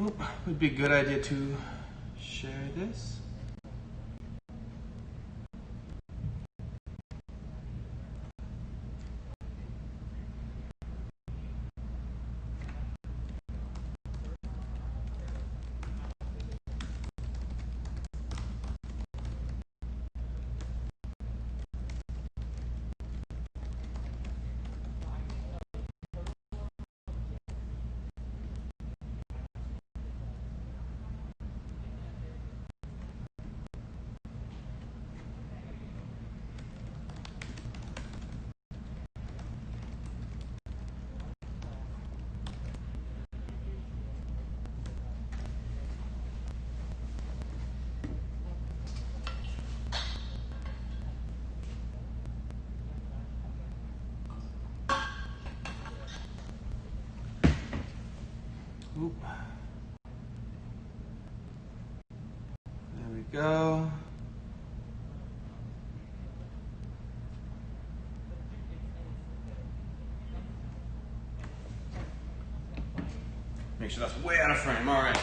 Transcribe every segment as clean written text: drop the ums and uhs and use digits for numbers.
Would be a good idea to share this. Oop. There we go. Make sure that's way out of frame. All right.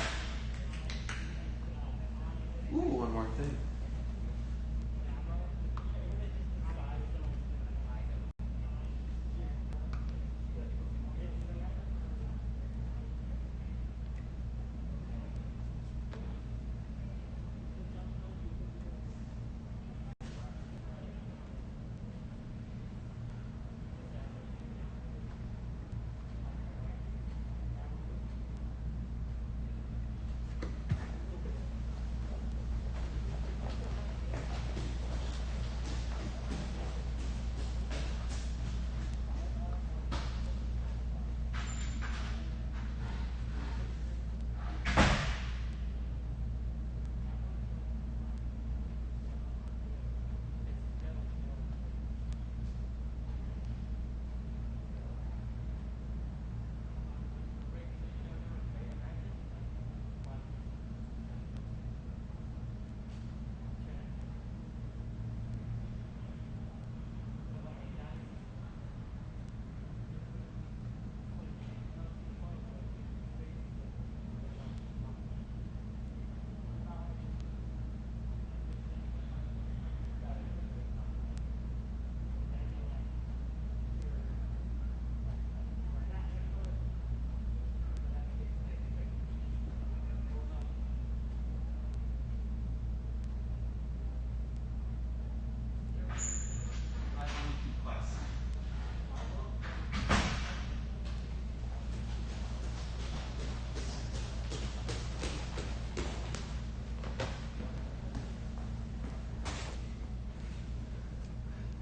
Ooh, one more thing.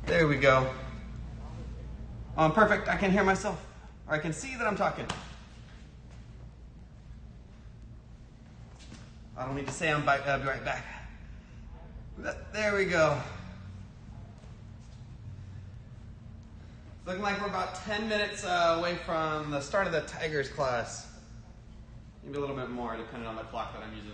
There we go. Perfect. I can hear myself. Or I can see that I'm talking. I don't need to say I'll be right back. There we go. It's looking like we're about 10 minutes away from the start of the Tigers class. Maybe a little bit more, depending on the clock that I'm using.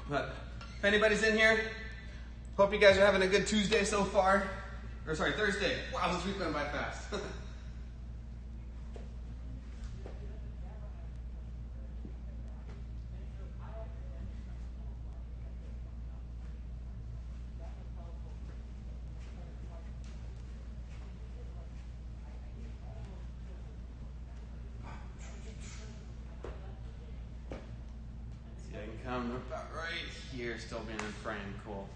But if anybody's in here, hope you guys are having a good Tuesday so far. Or sorry, Thursday. Wow, this week went by fast. See, I can come about right here, still being in frame. Cool.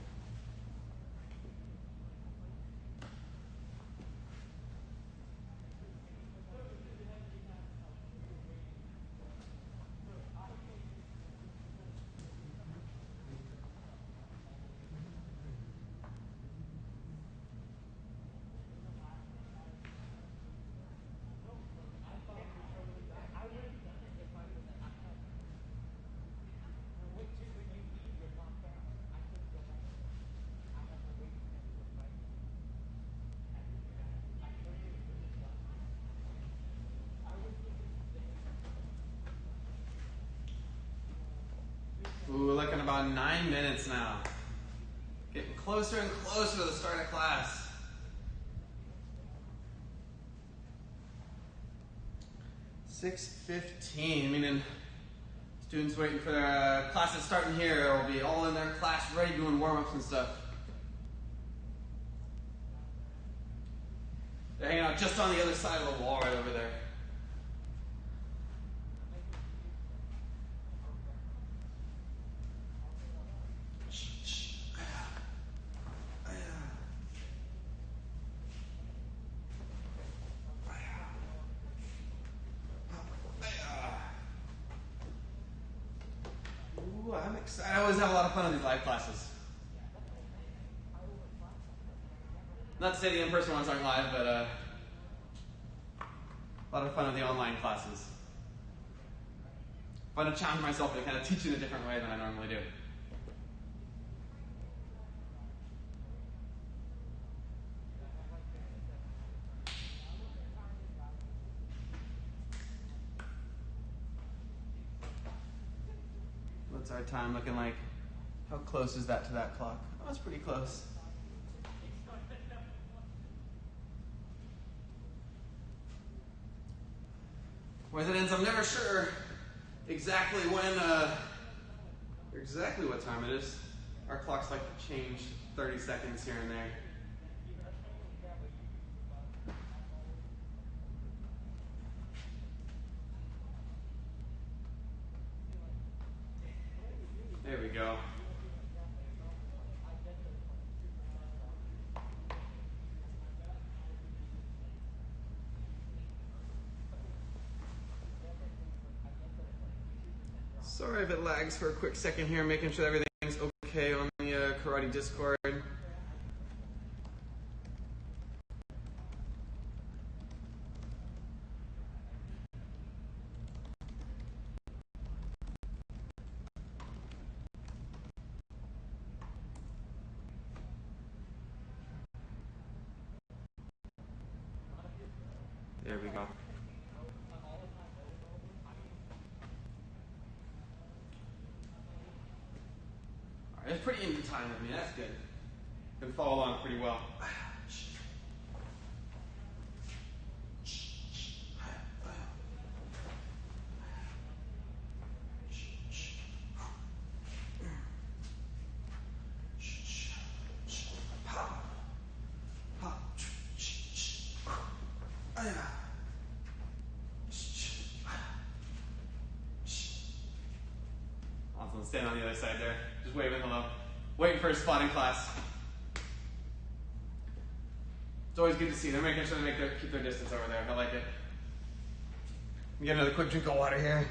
Ooh, we're looking about 9 minutes now. Getting closer and closer to the start of class. 6:15, meaning students waiting for their classes starting here will be all in their class ready doing warm-ups and stuff. They're hanging out just on the other side of the wall right over there. Ooh, I'm excited. I always have a lot of fun in these live classes. Not to say the in-person ones aren't live, but a lot of fun with the online classes. Fun to challenge myself to kind of teach in a different way than I normally do. What's our time looking like? How close is that to that clock? Oh, it's pretty close. Residents, I'm never sure exactly exactly what time it is. Our clocks like to change 30 seconds here and there. There we go. Sorry if it lags for a quick second here, making sure everything's okay on the karate Discord. There we go. Alright, it's pretty even time with me, that's good. Can follow along pretty well. Awesome, stand on the other side there. Just waving hello. Waiting for a spot in class. It's always good to see. They're making sure they keep their distance over there. I like it. Get another quick drink of water here.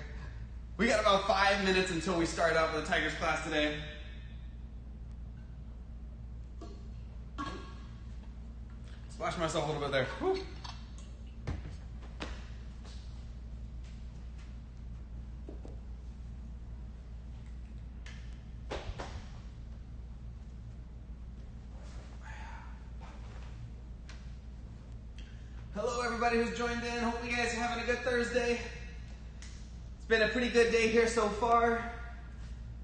We got about 5 minutes until we start out with the Tigers class today. Splash myself a little bit there. Whew. Hello everybody who's joined in. Hope you guys are having a good Thursday. It's been a pretty good day here so far.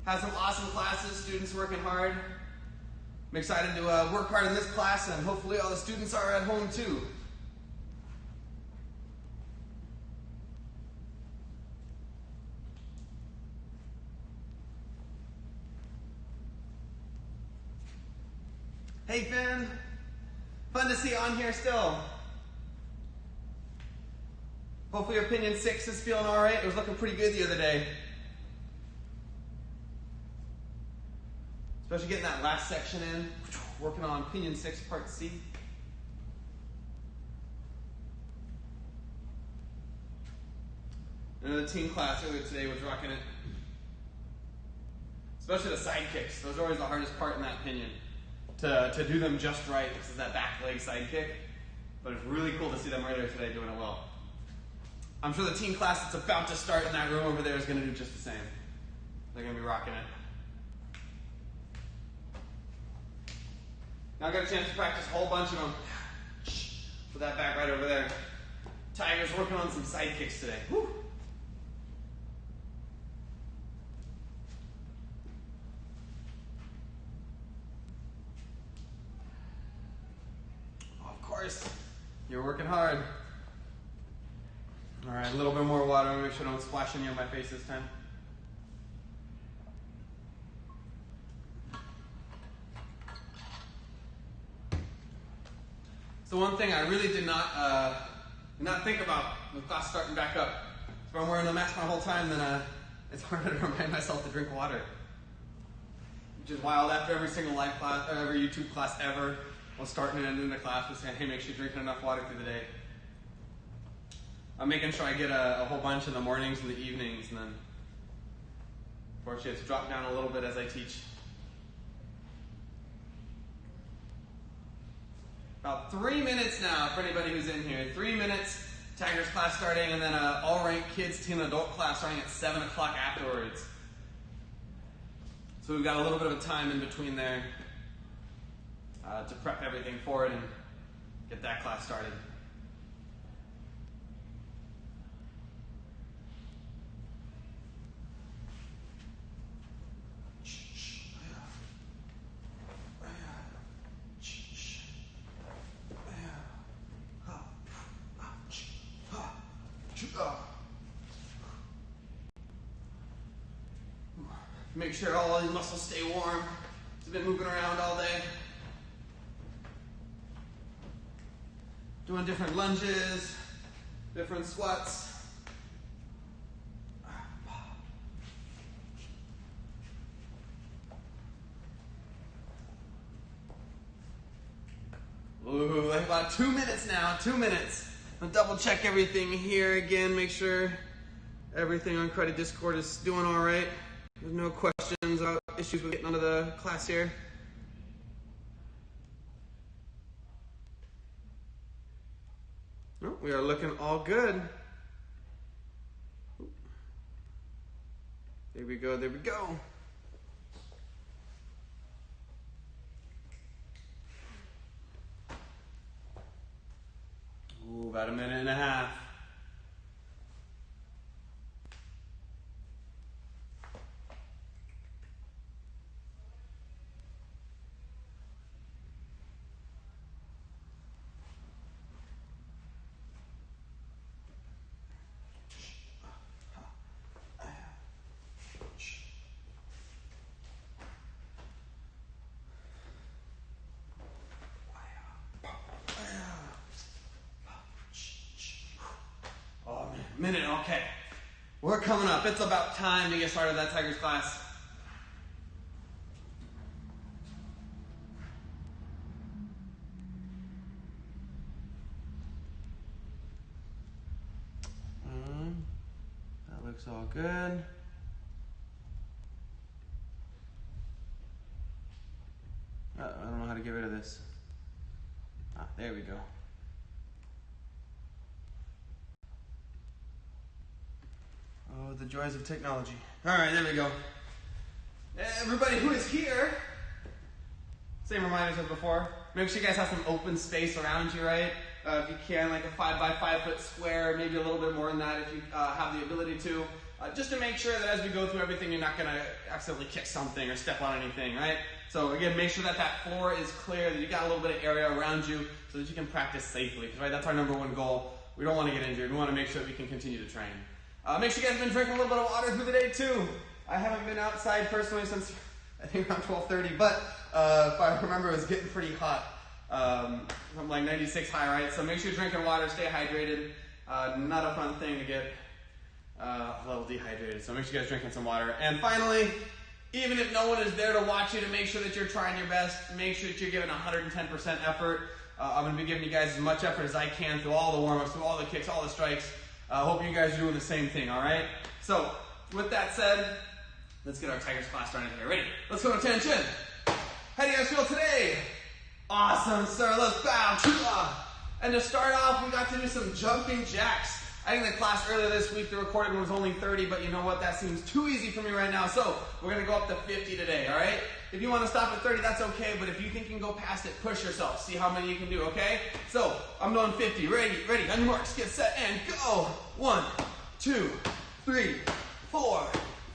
Had some awesome classes, students working hard. I'm excited to work hard in this class, and hopefully all the students are at home too. Hey Finn, fun to see you on here still. Hopefully your Opinion 6 is feeling all right. It was looking pretty good the other day. Especially getting that last section in. Working on Opinion 6, Part C. The team class earlier today was rocking it. Especially the side kicks. Those are always the hardest part in that Opinion. To do them just right. This is that back leg side kick. But it's really cool to see them earlier today doing it well. I'm sure the team class that's about to start in that room over there is going to do just the same. They're going to be rocking it. Now I got a chance to practice a whole bunch of them. Put that back right over there. Tigers working on some side kicks today. Woo. Of course, you're working hard. All right, a little bit more water. Make sure I don't splash any on my face this time. So one thing I really did not think about with class starting back up. If I'm wearing a mask my whole time, then it's harder to remind myself to drink water. Which is wild. After every single live class, or every YouTube class ever, I'll start and end in the class with saying, hey, make sure you're drinking enough water through the day. I'm making sure I get a whole bunch in the mornings and the evenings, and then unfortunately it's dropped down a little bit as I teach. About 3 minutes now for anybody who's in here. 3 minutes, Tigers class starting, and then all-ranked kids teen adult class starting at 7 o'clock afterwards. So we've got a little bit of a time in between there to prep everything for it and get that class started. Make sure all these muscles stay warm. It's been moving around all day. Doing different lunges, different squats. Ooh, like about 2 minutes now, 2 minutes. I'll double check everything here again, make sure everything on Credit Discord is doing all right. There's no questions about issues with getting onto the class here. Oh, we are looking all good. There we go, there we go. Ooh, about a minute and a half. Minute, okay. We're coming up. It's about time to get started with that Tigers class. That looks all good. I don't know how to get rid of this. There we go. Oh, the joys of technology. All right, there we go. Everybody who is here, same reminders as before. Make sure you guys have some open space around you, right? If you can, like a 5 by 5 foot square, maybe a little bit more than that if you have the ability to. Just to make sure that as we go through everything, you're not going to accidentally kick something or step on anything, right? So again, make sure that that floor is clear, that you got a little bit of area around you so that you can practice safely. Because right, that's our #1 goal. We don't want to get injured. We want to make sure that we can continue to train. Make sure you guys have been drinking a little bit of water through the day too. I haven't been outside personally since I think around 12:30, but if I remember, it was getting pretty hot. I'm like 96 high, right? So make sure you're drinking water, stay hydrated. Not a fun thing to get a little dehydrated. So make sure you guys are drinking some water. And finally, even if no one is there to watch you, to make sure that you're trying your best, make sure that you're giving 110% effort. I'm going to be giving you guys as much effort as I can through all the warm-ups, through all the kicks, all the strikes. I hope you guys are doing the same thing, all right? So, with that said, let's get our Tigers class started here. Ready? Let's go to attention. How do you guys feel today? Awesome, sir. Let's bow. And to start off, we got to do some jumping jacks. I think the class earlier this week, the recorded one was only 30, but you know what? That seems too easy for me right now. So, we're going to go up to 50 today, all right? If you want to stop at 30, that's okay, but if you think you can go past it, push yourself. See how many you can do, okay? So, I'm doing 50. Ready, on your marks, get set, and go. 1, 2, 3, 4,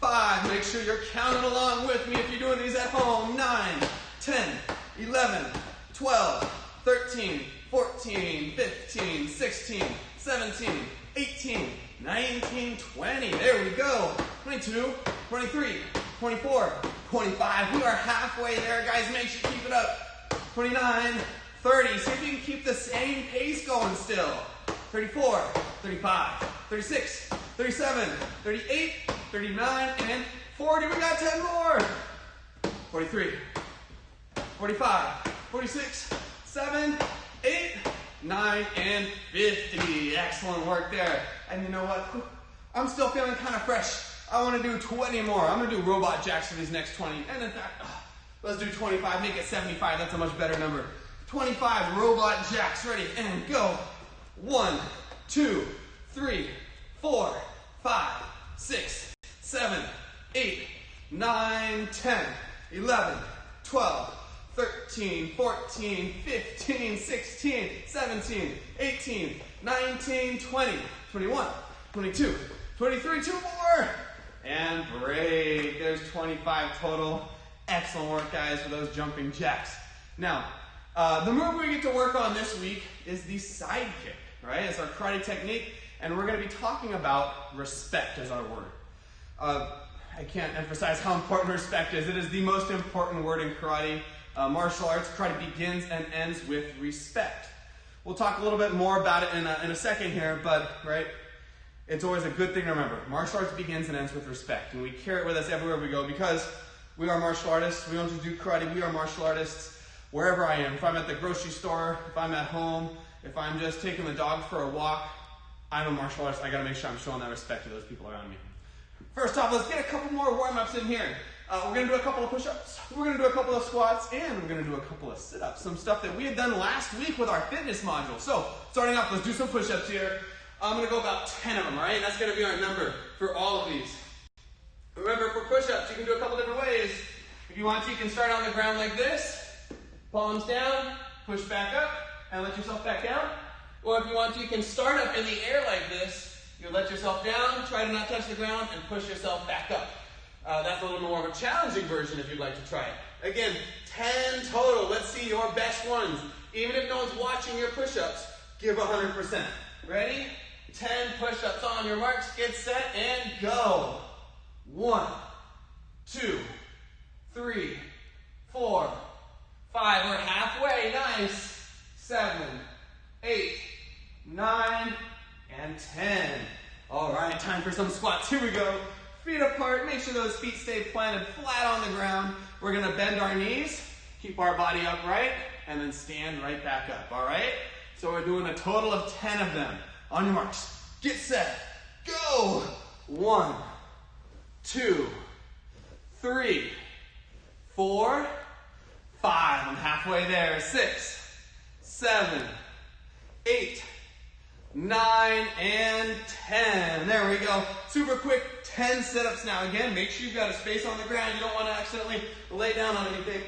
5. Make sure you're counting along with me if you're doing these at home. 9, 10, 11, 12, 13, 14, 15, 16, 17, 18, 19, 20. There we go. 22, 23, 24, 25. We are halfway there, guys. Make sure you keep it up. 29, 30. See if you can keep the same pace going still. 34, 35, 36, 37, 38, 39, and 40. We got 10 more. 43, 45, 46, 7, 8, 9, and 50. Excellent work there. And you know what? I'm still feeling kind of fresh. I want to do 20 more. I'm going to do robot jacks for these next 20. And in fact, let's do 25. Make it 75. That's a much better number. 25 robot jacks. Ready and go. 1, 2, 3, 4, 5, 6, 7, 8, 9, 10, 11, 12, 13, 14, 15, 16, 17, 18, 19, 20, 21, 22, 23, 2 more, and break. There's 25 total. Excellent work, guys, for those jumping jacks. Now, the move we get to work on this week is the side kick, right? It's our karate technique, and we're going to be talking about respect as our word. I can't emphasize how important respect is. It is the most important word in karate. Martial arts, karate begins and ends with respect. We'll talk a little bit more about it in a second here, but right, it's always a good thing to remember. Martial arts begins and ends with respect, and we carry it with us everywhere we go because we are martial artists. We don't just do karate, we are martial artists wherever I am. If I'm at the grocery store, if I'm at home, if I'm just taking the dog for a walk, I'm a martial artist. I gotta make sure I'm showing that respect to those people around me. First off, let's get a couple more warm-ups in here. We're going to do a couple of push-ups, we're going to do a couple of squats, and we're going to do a couple of sit-ups. Some stuff that we had done last week with our fitness module. So, starting off, let's do some push-ups here. I'm going to go about 10 of them, all right? And that's going to be our number for all of these. Remember, for push-ups, you can do a couple different ways. If you want to, you can start on the ground like this, palms down, push back up, and let yourself back down. Or if you want to, you can start up in the air like this. You let yourself down, try to not touch the ground, and push yourself back up. That's a little more of a challenging version if you'd like to try it. Again, 10 total. Let's see your best ones. Even if no one's watching your push-ups, give 100%. Ready? 10 push-ups on your marks. Get set and go. 1, 2, 3, 4, 5. We're halfway. Nice. 7, 8, 9, and 10. All right, time for some squats. Here we go. Feet apart. Make sure those feet stay planted flat on the ground. We're going to bend our knees, keep our body upright, and then stand right back up. All right? So we're doing a total of 10 of them. On your marks. Get set. Go. 1, 2, 3, 4, 5. I'm halfway there. 6, 7, 8, 9, and 10. There we go. Super quick 10 sit-ups now. Again, make sure you've got a space on the ground. You don't want to accidentally lay down on anything.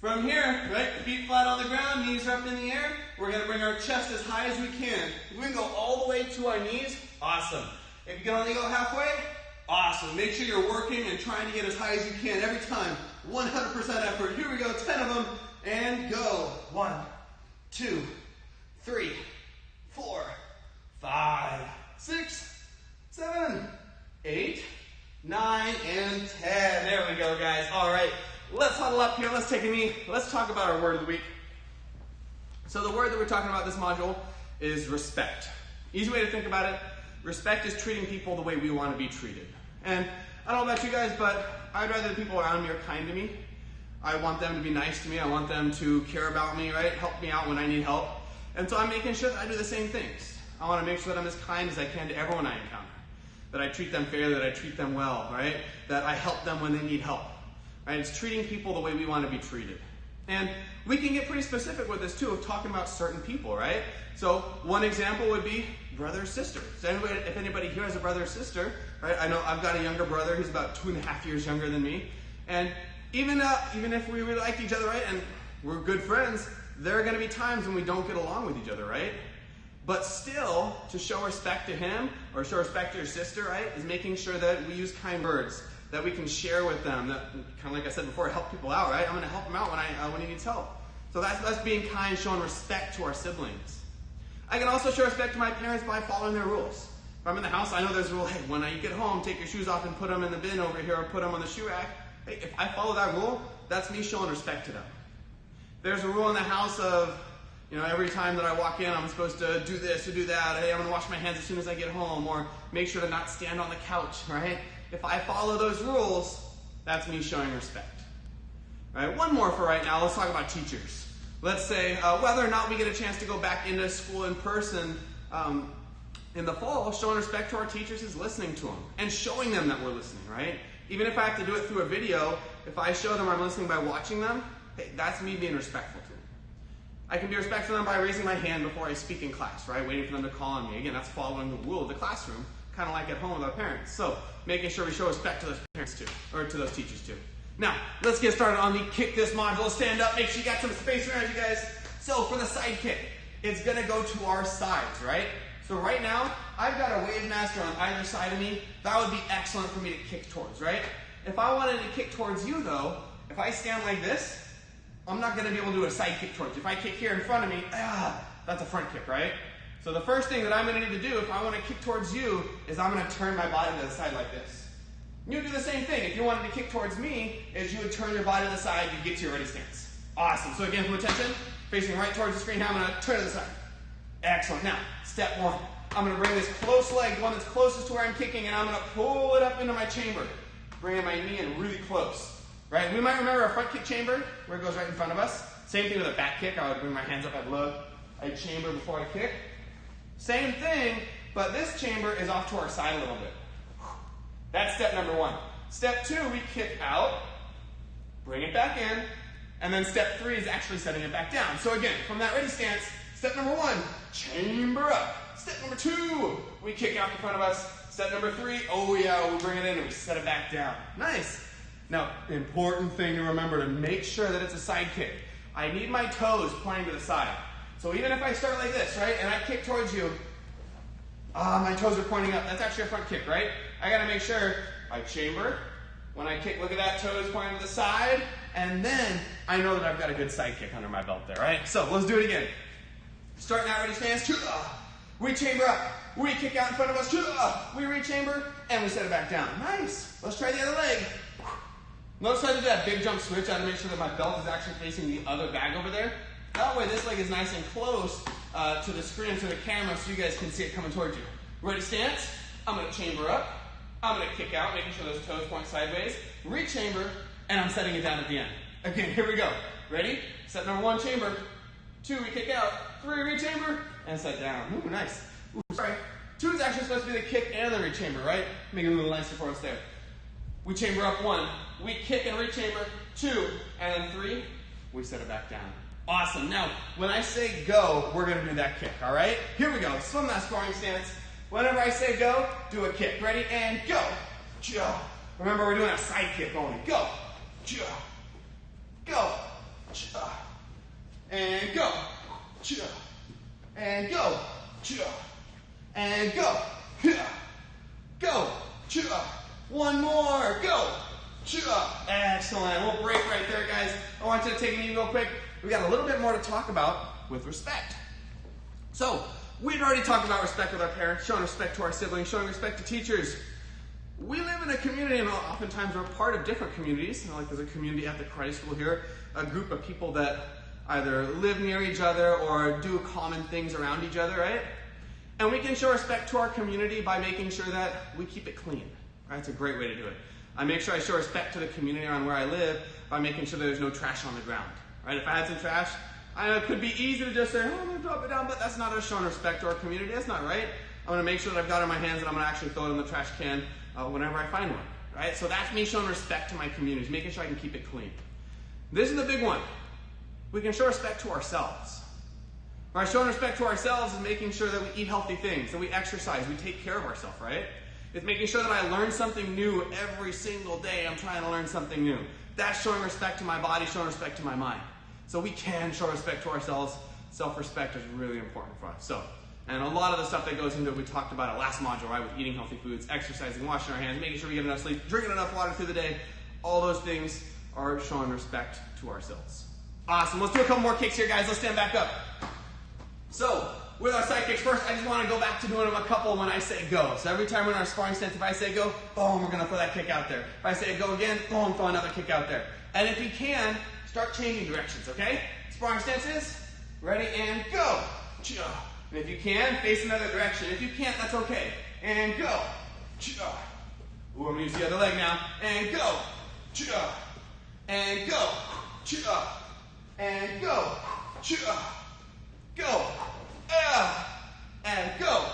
From here, right, feet flat on the ground, knees are up in the air. We're going to bring our chest as high as we can. If we can go all the way to our knees, awesome. If you can only go halfway, awesome. Make sure you're working and trying to get as high as you can every time. 100% effort. Here we go, 10 of them, and go. 1, 2, 3, 4, 5, 6, 7, 8, 9, and 10. There we go, guys. All right, let's huddle up here. Let's take a knee. Let's talk about our word of the week. So the word that we're talking about this module is respect. Easy way to think about it, respect is treating people the way we want to be treated. And I don't know about you guys, but I'd rather the people around me are kind to me. I want them to be nice to me. I want them to care about me, right? Help me out when I need help. And so I'm making sure that I do the same things. I want to make sure that I'm as kind as I can to everyone I encounter. That I treat them fairly, that I treat them well, right? That I help them when they need help. Right? It's treating people the way we want to be treated. And we can get pretty specific with this too, of talking about certain people, right? So one example would be brother or sister. So if anybody here has a brother or sister, right? I know I've got a younger brother. He's about 2.5 years younger than me. And even if we really like each other, right, and we're good friends, there are going to be times when we don't get along with each other, right? But still, to show respect to him or show respect to your sister, right, is making sure that we use kind words that we can share with them. That, kind of like I said before, help people out, right? I'm going to help him out when he needs help. So that's being kind, showing respect to our siblings. I can also show respect to my parents by following their rules. If I'm in the house, I know there's a rule, hey, when you get home, take your shoes off and put them in the bin over here or put them on the shoe rack. Hey, if I follow that rule, that's me showing respect to them. There's a rule in the house of, every time that I walk in, I'm supposed to do this or do that. Hey, I'm going to wash my hands as soon as I get home, or make sure to not stand on the couch, right? If I follow those rules, that's me showing respect. All right, one more for right now. Let's talk about teachers. Let's say whether or not we get a chance to go back into school in person in the fall, showing respect to our teachers is listening to them and showing them that we're listening, right? Even if I have to do it through a video, if I show them I'm listening by watching them, hey, that's me being respectful to them. I can be respectful to them by raising my hand before I speak in class, right? Waiting for them to call on me. Again, that's following the rule of the classroom, kind of like at home with our parents. So making sure we show respect to those parents too, or to those teachers too. Now, let's get started on the kick this module. Stand up, make sure you got some space around you guys. So for the side kick, it's gonna go to our sides, right? So right now, I've got a Wave Master on either side of me. That would be excellent for me to kick towards, right? If I wanted to kick towards you though, if I stand like this, I'm not gonna be able to do a side kick towards you. If I kick here in front of me, that's a front kick, right? So the first thing that I'm gonna need to do if I wanna kick towards you is I'm gonna turn my body to the side like this. You do the same thing. If you wanted to kick towards me, is you would turn your body to the side, you get to your ready stance. Awesome. So again, full attention, facing right towards the screen. Now I'm going to turn to the side. Excellent. Now, step one. I'm going to bring this close leg, the one that's closest to where I'm kicking, and I'm going to pull it up into my chamber, bringing my knee in really close. Right? We might remember a front kick chamber, where it goes right in front of us. Same thing with a back kick. I would bring my hands up, I'd look, I'd chamber before I kick. Same thing, but this chamber is off to our side a little bit. That's step number one. Step two, we kick out, bring it back in, and then step three is actually setting it back down. So again, from that ready stance, step number one, chamber up. Step number two, we kick out in front of us. Step number three, we bring it in and we set it back down. Nice. Now, important thing to remember to make sure that it's a side kick. I need my toes pointing to the side. So even if I start like this, right, and I kick towards you, my toes are pointing up. That's actually a front kick, right? I gotta make sure I chamber. When I kick, look at that, toes pointing to the side, and then I know that I've got a good side kick under my belt there, right? So let's do it again. Starting out ready stance, we chamber up, we kick out in front of us, we re-chamber, and we set it back down. Nice. Let's try the other leg. Notice how I did that big jump switch. I had to make sure that my belt is actually facing the other bag over there. That way this leg is nice and close to the screen, to the camera, so you guys can see it coming towards you. Ready stance, I'm gonna chamber up. I'm going to kick out, making sure those toes point sideways, re-chamber, and I'm setting it down at the end. Again, here we go. Ready? Step number one, chamber. Two, we kick out. Three, re-chamber, and set down. Ooh, nice. Ooh, sorry. Two is actually supposed to be the kick and the re-chamber, right? Make it a little nicer for us there. We chamber up one. We kick and re-chamber. Two, and then three, we set it back down. Awesome. Now, when I say go, we're going to do that kick, all right? Here we go. Swim that scoring stance. Whenever I say go, do a kick. Ready? And go. Remember, we're doing a side kick only. Go. Go. And go. And go. And go. Go. One more. Go. Excellent. We'll break right there, guys. I want you to take it easy real quick. We got a little bit more to talk about with respect. So, we'd already talked about respect with our parents, showing respect to our siblings, showing respect to teachers. We live in a community, and oftentimes we're part of different communities. Like there's a community at the Christ School here, a group of people that either live near each other or do common things around each other, right? And we can show respect to our community by making sure that we keep it clean, right? It's a great way to do it. I make sure I show respect to the community around where I live by making sure that there's no trash on the ground, right? If I had some trash, I know it could be easy to just say, I'm going to drop it down, but that's not us showing respect to our community. That's not right. I'm going to make sure that I've got it in my hands and I'm going to actually throw it in the trash can whenever I find one, right? So that's me showing respect to my community, making sure I can keep it clean. This is the big one. We can show respect to ourselves. Right? Showing respect to ourselves is making sure that we eat healthy things, that we exercise, we take care of ourselves, right? It's making sure that I learn something new every single day. I'm trying to learn something new. That's showing respect to my body, showing respect to my mind. So we can show respect to ourselves. Self-respect is really important for us. And a lot of the stuff that goes into it, we talked about it last module, right? With eating healthy foods, exercising, washing our hands, making sure we get enough sleep, drinking enough water through the day. All those things are showing respect to ourselves. Awesome. Let's do a couple more kicks here, guys. Let's stand back up. So with our side kicks, first I just want to go back to doing them a couple when I say go. So every time we're in our sparring stance, if I say go, boom, we're going to throw that kick out there. If I say go again, boom, throw another kick out there. And if you can, start changing directions, okay? Sparring stances, ready, and go. And if you can, face another direction. If you can't, that's okay. And go. Ooh, I'm going to use the other leg now. And go. And go. And go. Go. And go.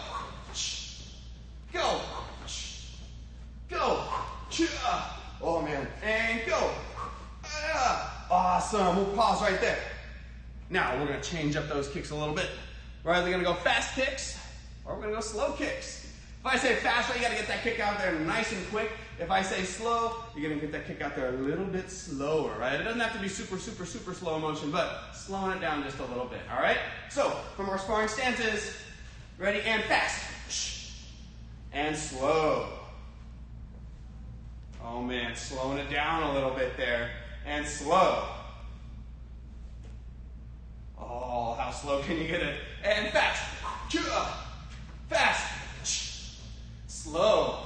Go. Go. Oh, man. And go. Awesome. We'll pause right there. Now, we're going to change up those kicks a little bit. We're either going to go fast kicks or we're going to go slow kicks. If I say fast, you got to get that kick out there nice and quick. If I say slow, you're going to get that kick out there a little bit slower, right? It doesn't have to be super slow motion, but slowing it down just a little bit, all right? So, from our sparring stances, ready and fast. And slow. Oh man, slowing it down a little bit there. And slow. Oh, how slow can you get it? And fast. Fast. Slow.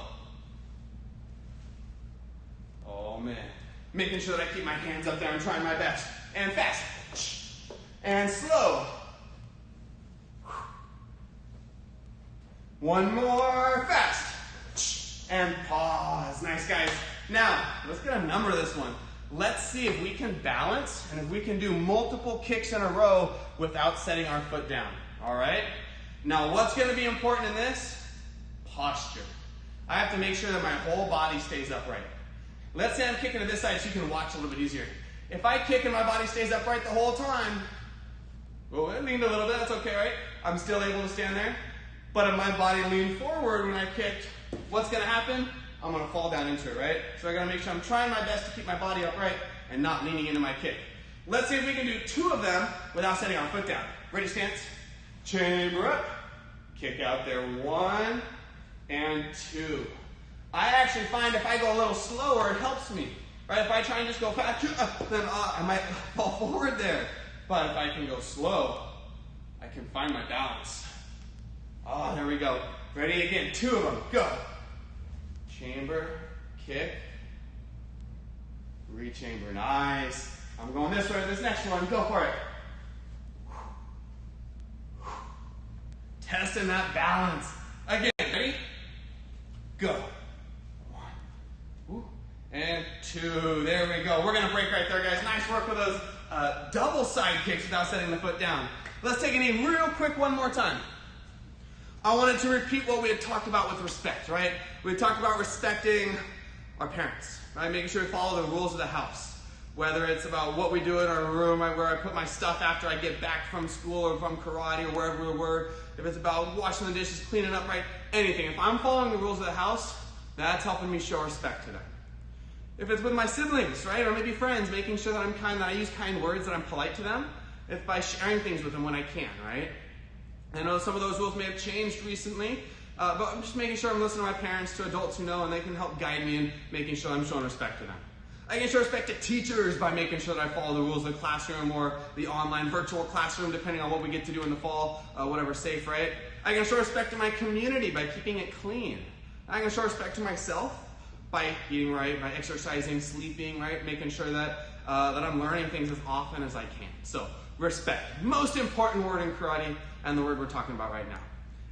Oh man. Making sure that I keep my hands up there. I'm trying my best. And fast. And slow. One more. Fast. And pause. Nice, guys. Now, let's get a number of this one. Let's see if we can balance and if we can do multiple kicks in a row without setting our foot down. All right? Now, what's going to be important in this? Posture. I have to make sure that my whole body stays upright. Let's say I'm kicking to this side so you can watch a little bit easier. If I kick and my body stays upright the whole time, well, it leaned a little bit, that's okay, right? I'm still able to stand there. But if my body leaned forward when I kicked, what's going to happen? I'm going to fall down into it, right? So I got to make sure I'm trying my best to keep my body upright and not leaning into my kick. Let's see if we can do 2 of them without setting our foot down. Ready, stance? Chamber up. Kick out there. 1 and 2. I actually find if I go a little slower, it helps me. Right? If I try and just go fast, then I might fall forward there. But if I can go slow, I can find my balance. Oh, there we go. Ready again. 2 of them. Go. Chamber, kick, rechamber. Nice. I'm going this way. This next one. Go for it. Testing that balance. Again, ready? Go. 1. And 2. There we go. We're going to break right there, guys. Nice work with those double side kicks without setting the foot down. Let's take a knee real quick one more time. I wanted to repeat what we had talked about with respect, right? We talked about respecting our parents, right? Making sure we follow the rules of the house. Whether it's about what we do in our room, right, where I put my stuff after I get back from school or from karate or wherever we were. If it's about washing the dishes, cleaning up, right? Anything. If I'm following the rules of the house, that's helping me show respect to them. If it's with my siblings, right, or maybe friends, making sure that I'm kind, that I use kind words, that I'm polite to them. If by sharing things with them when I can, right? I know some of those rules may have changed recently, but I'm just making sure I'm listening to my parents, to adults who know, and they can help guide me in making sure I'm showing respect to them. I can show respect to teachers by making sure that I follow the rules of the classroom or the online virtual classroom, depending on what we get to do in the fall, whatever's safe, right? I can show respect to my community by keeping it clean. I can show respect to myself by eating right, by exercising, sleeping, right? Making sure that, that I'm learning things as often as I can. So, respect. Most important word in karate, and the word we're talking about right now.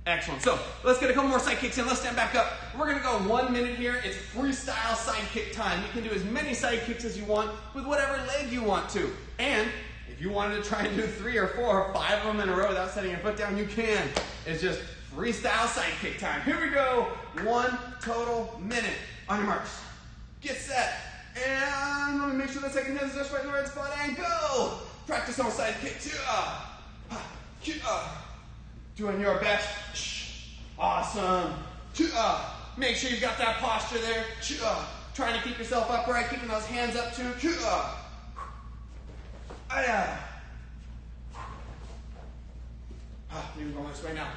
Excellent. So let's get a couple more side kicks in. Let's stand back up. We're going to go 1 minute here. It's freestyle side kick time. You can do as many side kicks as you want with whatever leg you want to. And if you wanted to try and do 3 or 4 or 5 of them in a row without setting your foot down, you can. It's just freestyle side kick time. Here we go. 1 total minute. On your marks. Get set. And let me make sure the second hand is just right in the right spot. And go. Practice on side kick. Doing your best. Awesome. Make sure you've got that posture there. Trying to keep yourself upright, keeping those hands up too. Maybe going this way now.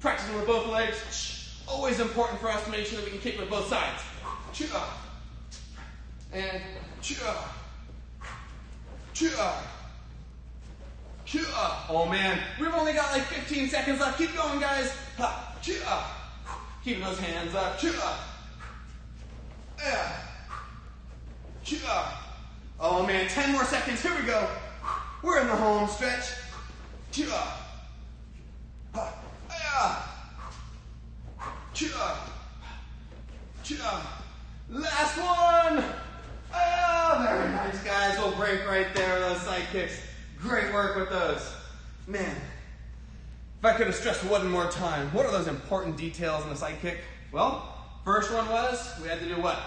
Practicing with both legs. Always important for us to make sure that we can kick with both sides. And Oh man, we've only got like 15 seconds left. Keep going, guys. Keep those hands up. Oh man, 10 more seconds. Here we go. We're in the home stretch. Last one. Oh, very nice, guys. We'll break right there with those side kicks. Great work with those. Man, if I could have stressed one more time, what are those important details in the side kick? Well, first one was we had to do what?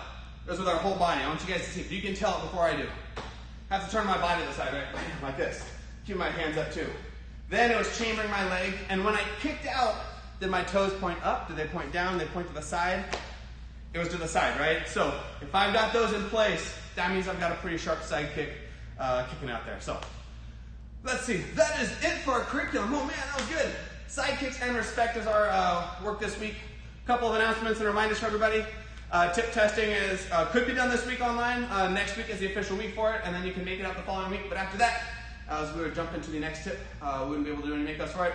It was with our whole body. I want you guys to see if you can tell it before I do. I have to turn my body to the side, right? Like this. Keep my hands up too. Then it was chambering my leg, and when I kicked out, did my toes point up? Did they point down? Did they point to the side? It was to the side, right? So if I've got those in place, that means I've got a pretty sharp side kick kicking out there. So let's see. That is it for our curriculum. Oh man, that was good. Side kicks and respect is our work this week. A couple of announcements and reminders for everybody. Tip testing is could be done this week online. Next week is the official week for it, and then you can make it up the following week. But after that, as we would jump into the next tip, we wouldn't be able to do any makeups for it.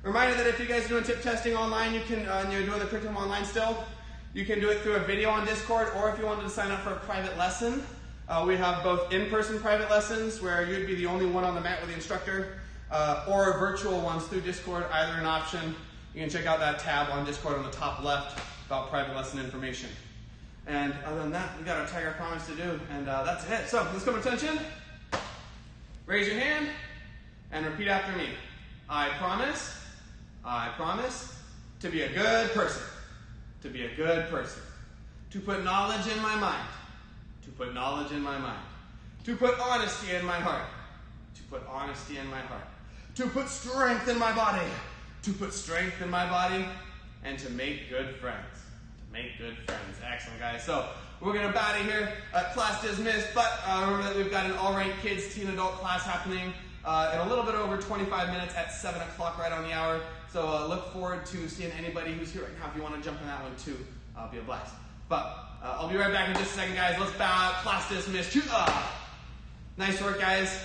Reminder that if you guys are doing tip testing online, you can, you're doing the curriculum online still, you can do it through a video on Discord, or if you wanted to sign up for a private lesson, we have both in-person private lessons where you'd be the only one on the mat with the instructor, or virtual ones through Discord, either an option. You can check out that tab on Discord on the top left about private lesson information. And other than that, we got our Tiger Promise to do, and that's it. So let's come to attention. Raise your hand and repeat after me. I promise to be a good person, to be a good person, to put knowledge in my mind, to put knowledge in my mind, to put honesty in my heart, to put honesty in my heart, to put strength in my body, to put strength in my body, and to make good friends. To make good friends. Excellent, guys. So we're going to bow out of here. Class dismissed, but remember that we've got an all-right kids, teen, adult class happening in a little bit over 25 minutes at 7 o'clock right on the hour. So look forward to seeing anybody who's here right now. If you want to jump in that one too, be a blast. But I'll be right back in just a second, guys. Let's bow out. Class dismissed. Nice work, guys.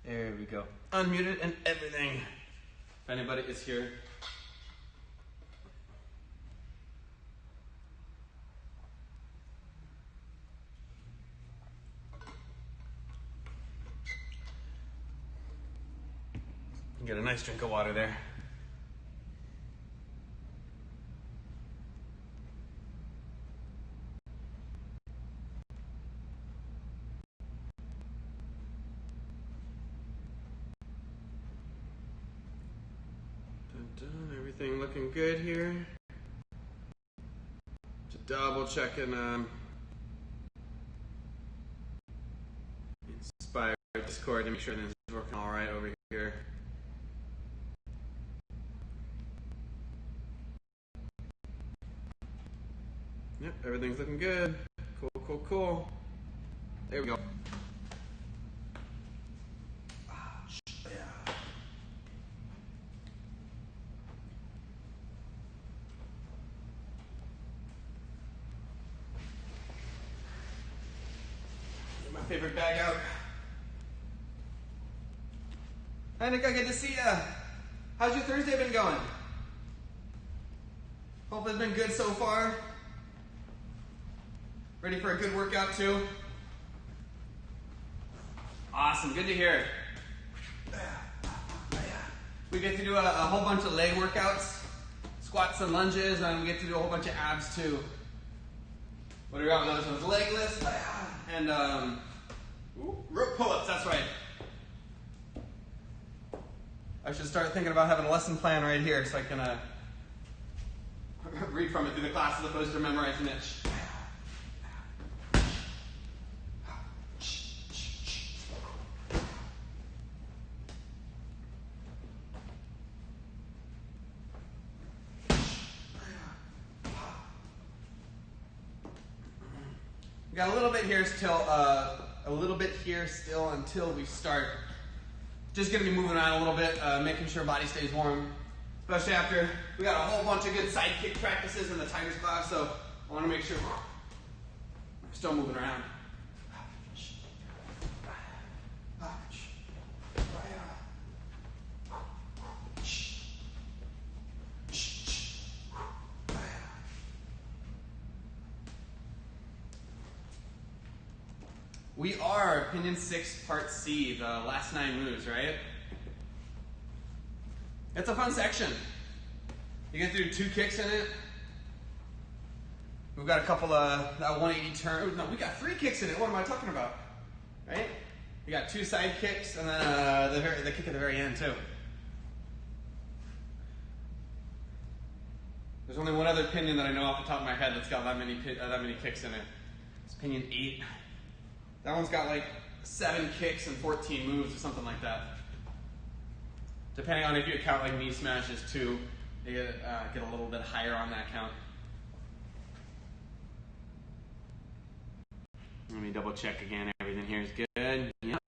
There we go. Unmuted and everything. If anybody is here. Get a nice drink of water there. Dun, everything looking good here. Just double checking Inspire Discord to make sure everything's working all right over here. Yep, everything's looking good. Cool, cool, cool. There we go. Yeah. Get my favorite bag out. Hi, Nick, good to see ya. How's your Thursday been going? Hope it's been good so far. Ready for a good workout too? Awesome, good to hear. We get to do a whole bunch of leg workouts, squats and lunges, and we get to do a whole bunch of abs too. What are we on those ones? Leg lifts and rope pull-ups, that's right. I should start thinking about having a lesson plan right here so I can read from it through the class as opposed to memorizing it. We got a little bit here still until we start. Just gonna be moving around a little bit, making sure body stays warm. Especially after we got a whole bunch of good side kick practices in the Tigers class, so I wanna make sure we're still moving around. We are Opinion 6 Part C, the last 9 moves, right? It's a fun section. You get to do 2 kicks in it. We've got a couple of that 180 turn. No, we got 3 kicks in it. What am I talking about? Right? We got 2 side kicks and then the kick at the very end too. There's only one other pinion that I know off the top of my head that's got that many kicks in it. It's Pinion 8. That one's got like 7 kicks and 14 moves or something like that. Depending on if you count like knee smashes too, they get a little bit higher on that count. Let me double check again. Everything here is good. Yep.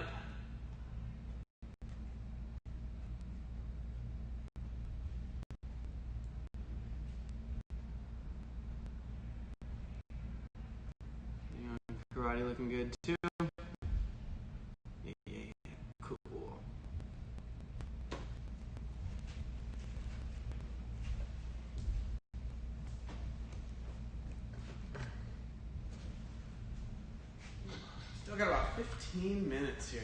Karate looking good too. Yeah, cool. Still got about 15 minutes here.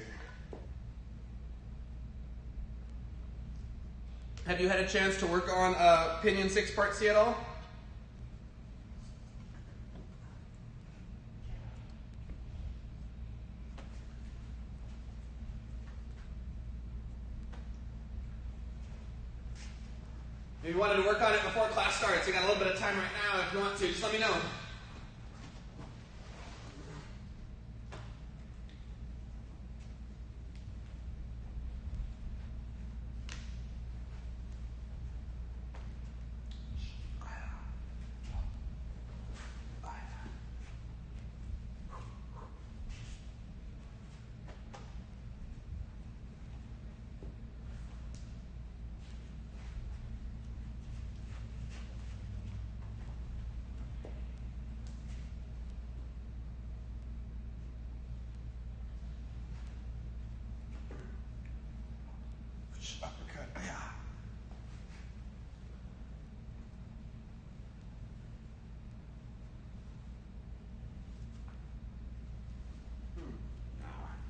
Have you had a chance to work on Pinion 6 Part C at all? If you wanted to work on it before class starts, you got a little bit of time right now. If you want to, just let me know.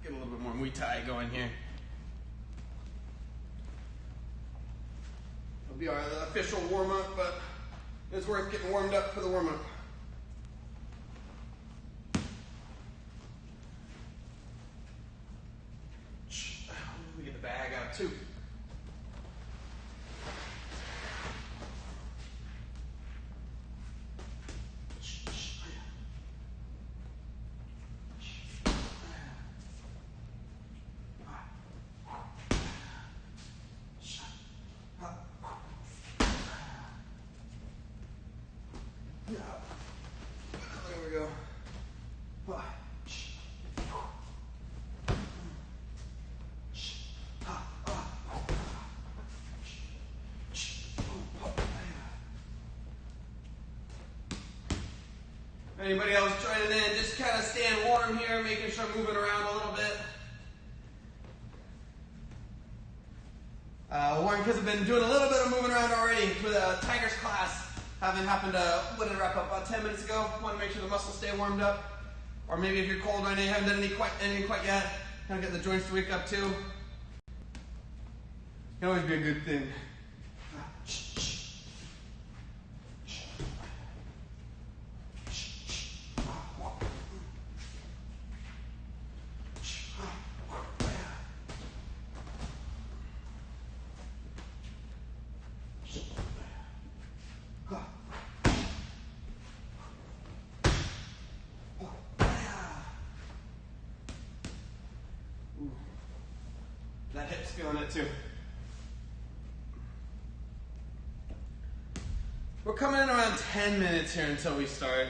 Get a little bit more Muay Thai going here. It'll be our official warm-up, but it's worth getting warmed up for the warm-up. Let me get the bag out too. There we go. Anybody else joining in, just kind of staying warm here, making sure I'm moving around a little bit. Warren, because I've been doing a little bit of moving around already with a Tigers class. Having happened to, when did it wrap up? About 10 minutes ago. Want to make sure the muscles stay warmed up. Or maybe if you're cold right now, you haven't done anything quite yet, kind of get the joints to wake up too. Can always be a good thing. That hip's feeling it too. We're coming in around 10 minutes here until we start.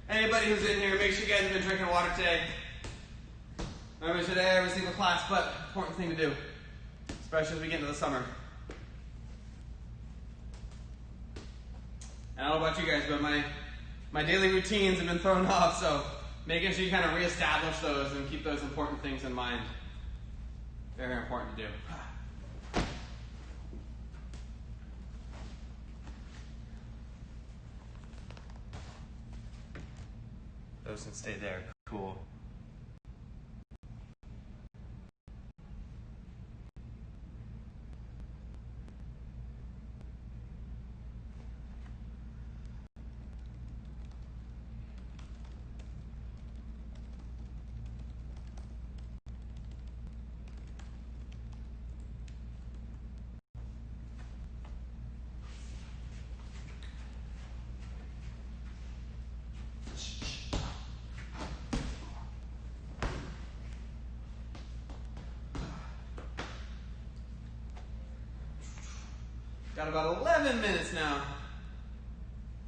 Anybody who's in here, make sure you guys have been drinking water today. Remember today, every single class, but important thing to do, especially as we get into the summer. I don't know about you guys, but my daily routines have been thrown off, so making sure you kind of reestablish those and keep those important things in mind. Very important to do. Those can stay there. Cool. Got about 11 minutes now.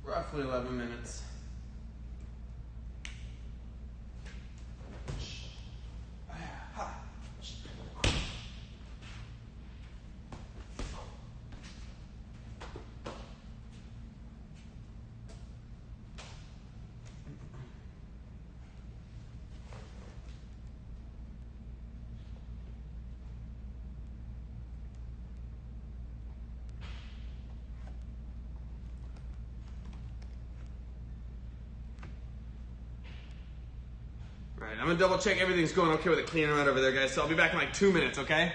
Roughly 11 minutes. Alright, I'm gonna double check everything's going okay with the cleaner right over there, guys. So I'll be back in like 2 minutes, okay?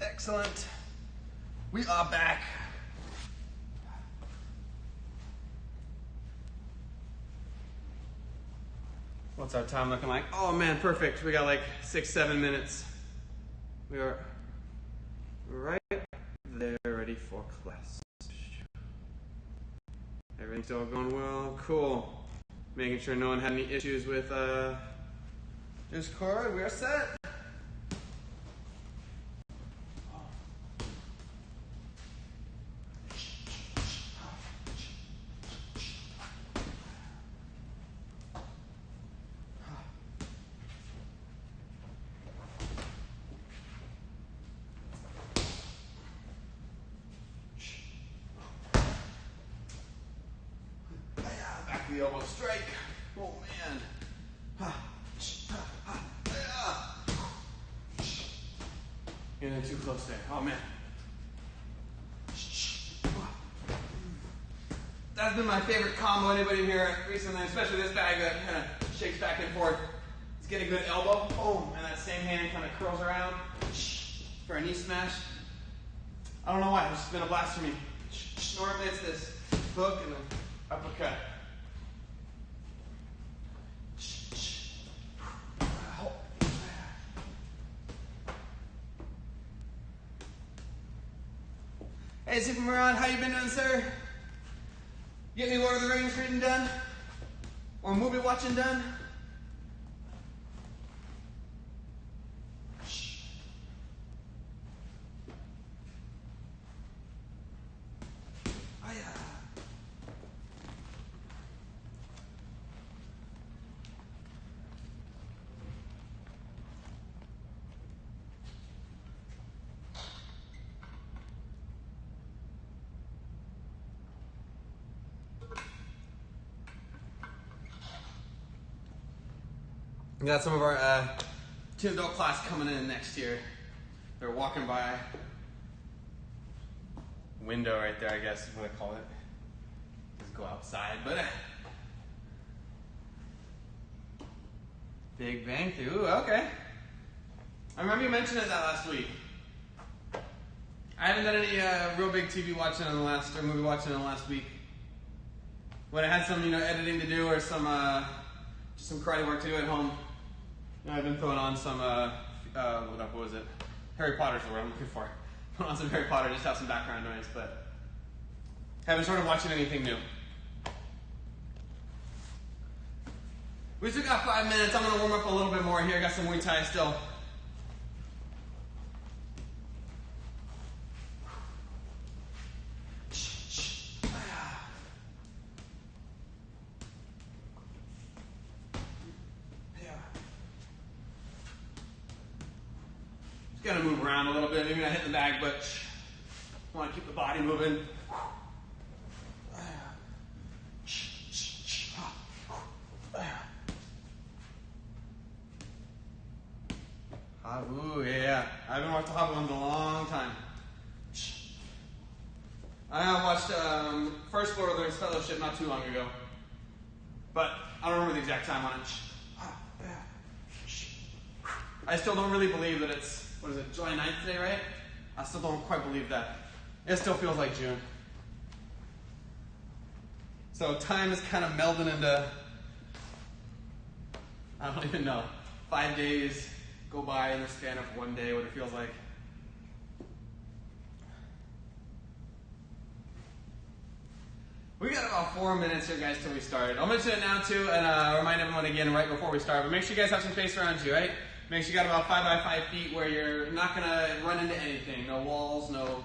Excellent. We are back. What's our time looking like? Oh man, perfect. We got like 6-7 minutes. We are right there, ready for class. Everything's all going well. Cool. Making sure no one had any issues with Discord. We are set. Back to the elbow strike. Oh man. Getting too close there. Oh man. That's been my favorite combo. Anybody here recently, especially this bag that kind of shakes back and forth. Let's get a good elbow. Boom. And that same hand kind of curls around for a knee smash. I don't know why. It's just been a blast for me. Normally it's this hook and then uppercut. Hey, Super Moron, how you been doing, sir? Get me Lord of the Rings reading done? Or movie watching done? We got some of our tuned adult class coming in next year. They're walking by. Window right there, I guess is what I call it. Just go outside, but Big Bang Theory. Ooh, okay. I remember you mentioning that last week. I haven't done any real big TV watching in the last, or movie watching in the last week. When I had some, editing to do or some just some karate work to do at home. I've been throwing on some, what was it? Harry Potter's the word I'm looking for. Put on some Harry Potter, just have some background noise, but haven't started watching anything new. We still got 5 minutes. I'm going to warm up a little bit more here. I got some Muay Thai still. Just gonna move around a little bit, maybe not hit the bag, but I want to keep the body moving. Habu, yeah. I haven't watched the Habu in a long time. I watched first Lord of the Rings Fellowship not too long ago, but I don't remember the exact time on it. I still don't really believe that it's, what is it, July 9th today, right? I still don't quite believe that. It still feels like June. So time is kind of melding into, I don't even know, 5 days go by in the span of one day, what it feels like. We got about 4 minutes here, guys, till we start. I'll mention it now, too, and remind everyone again right before we start. But make sure you guys have some space around you, right? Make sure you got about 5 by 5 feet where you're not going to run into anything. No walls, no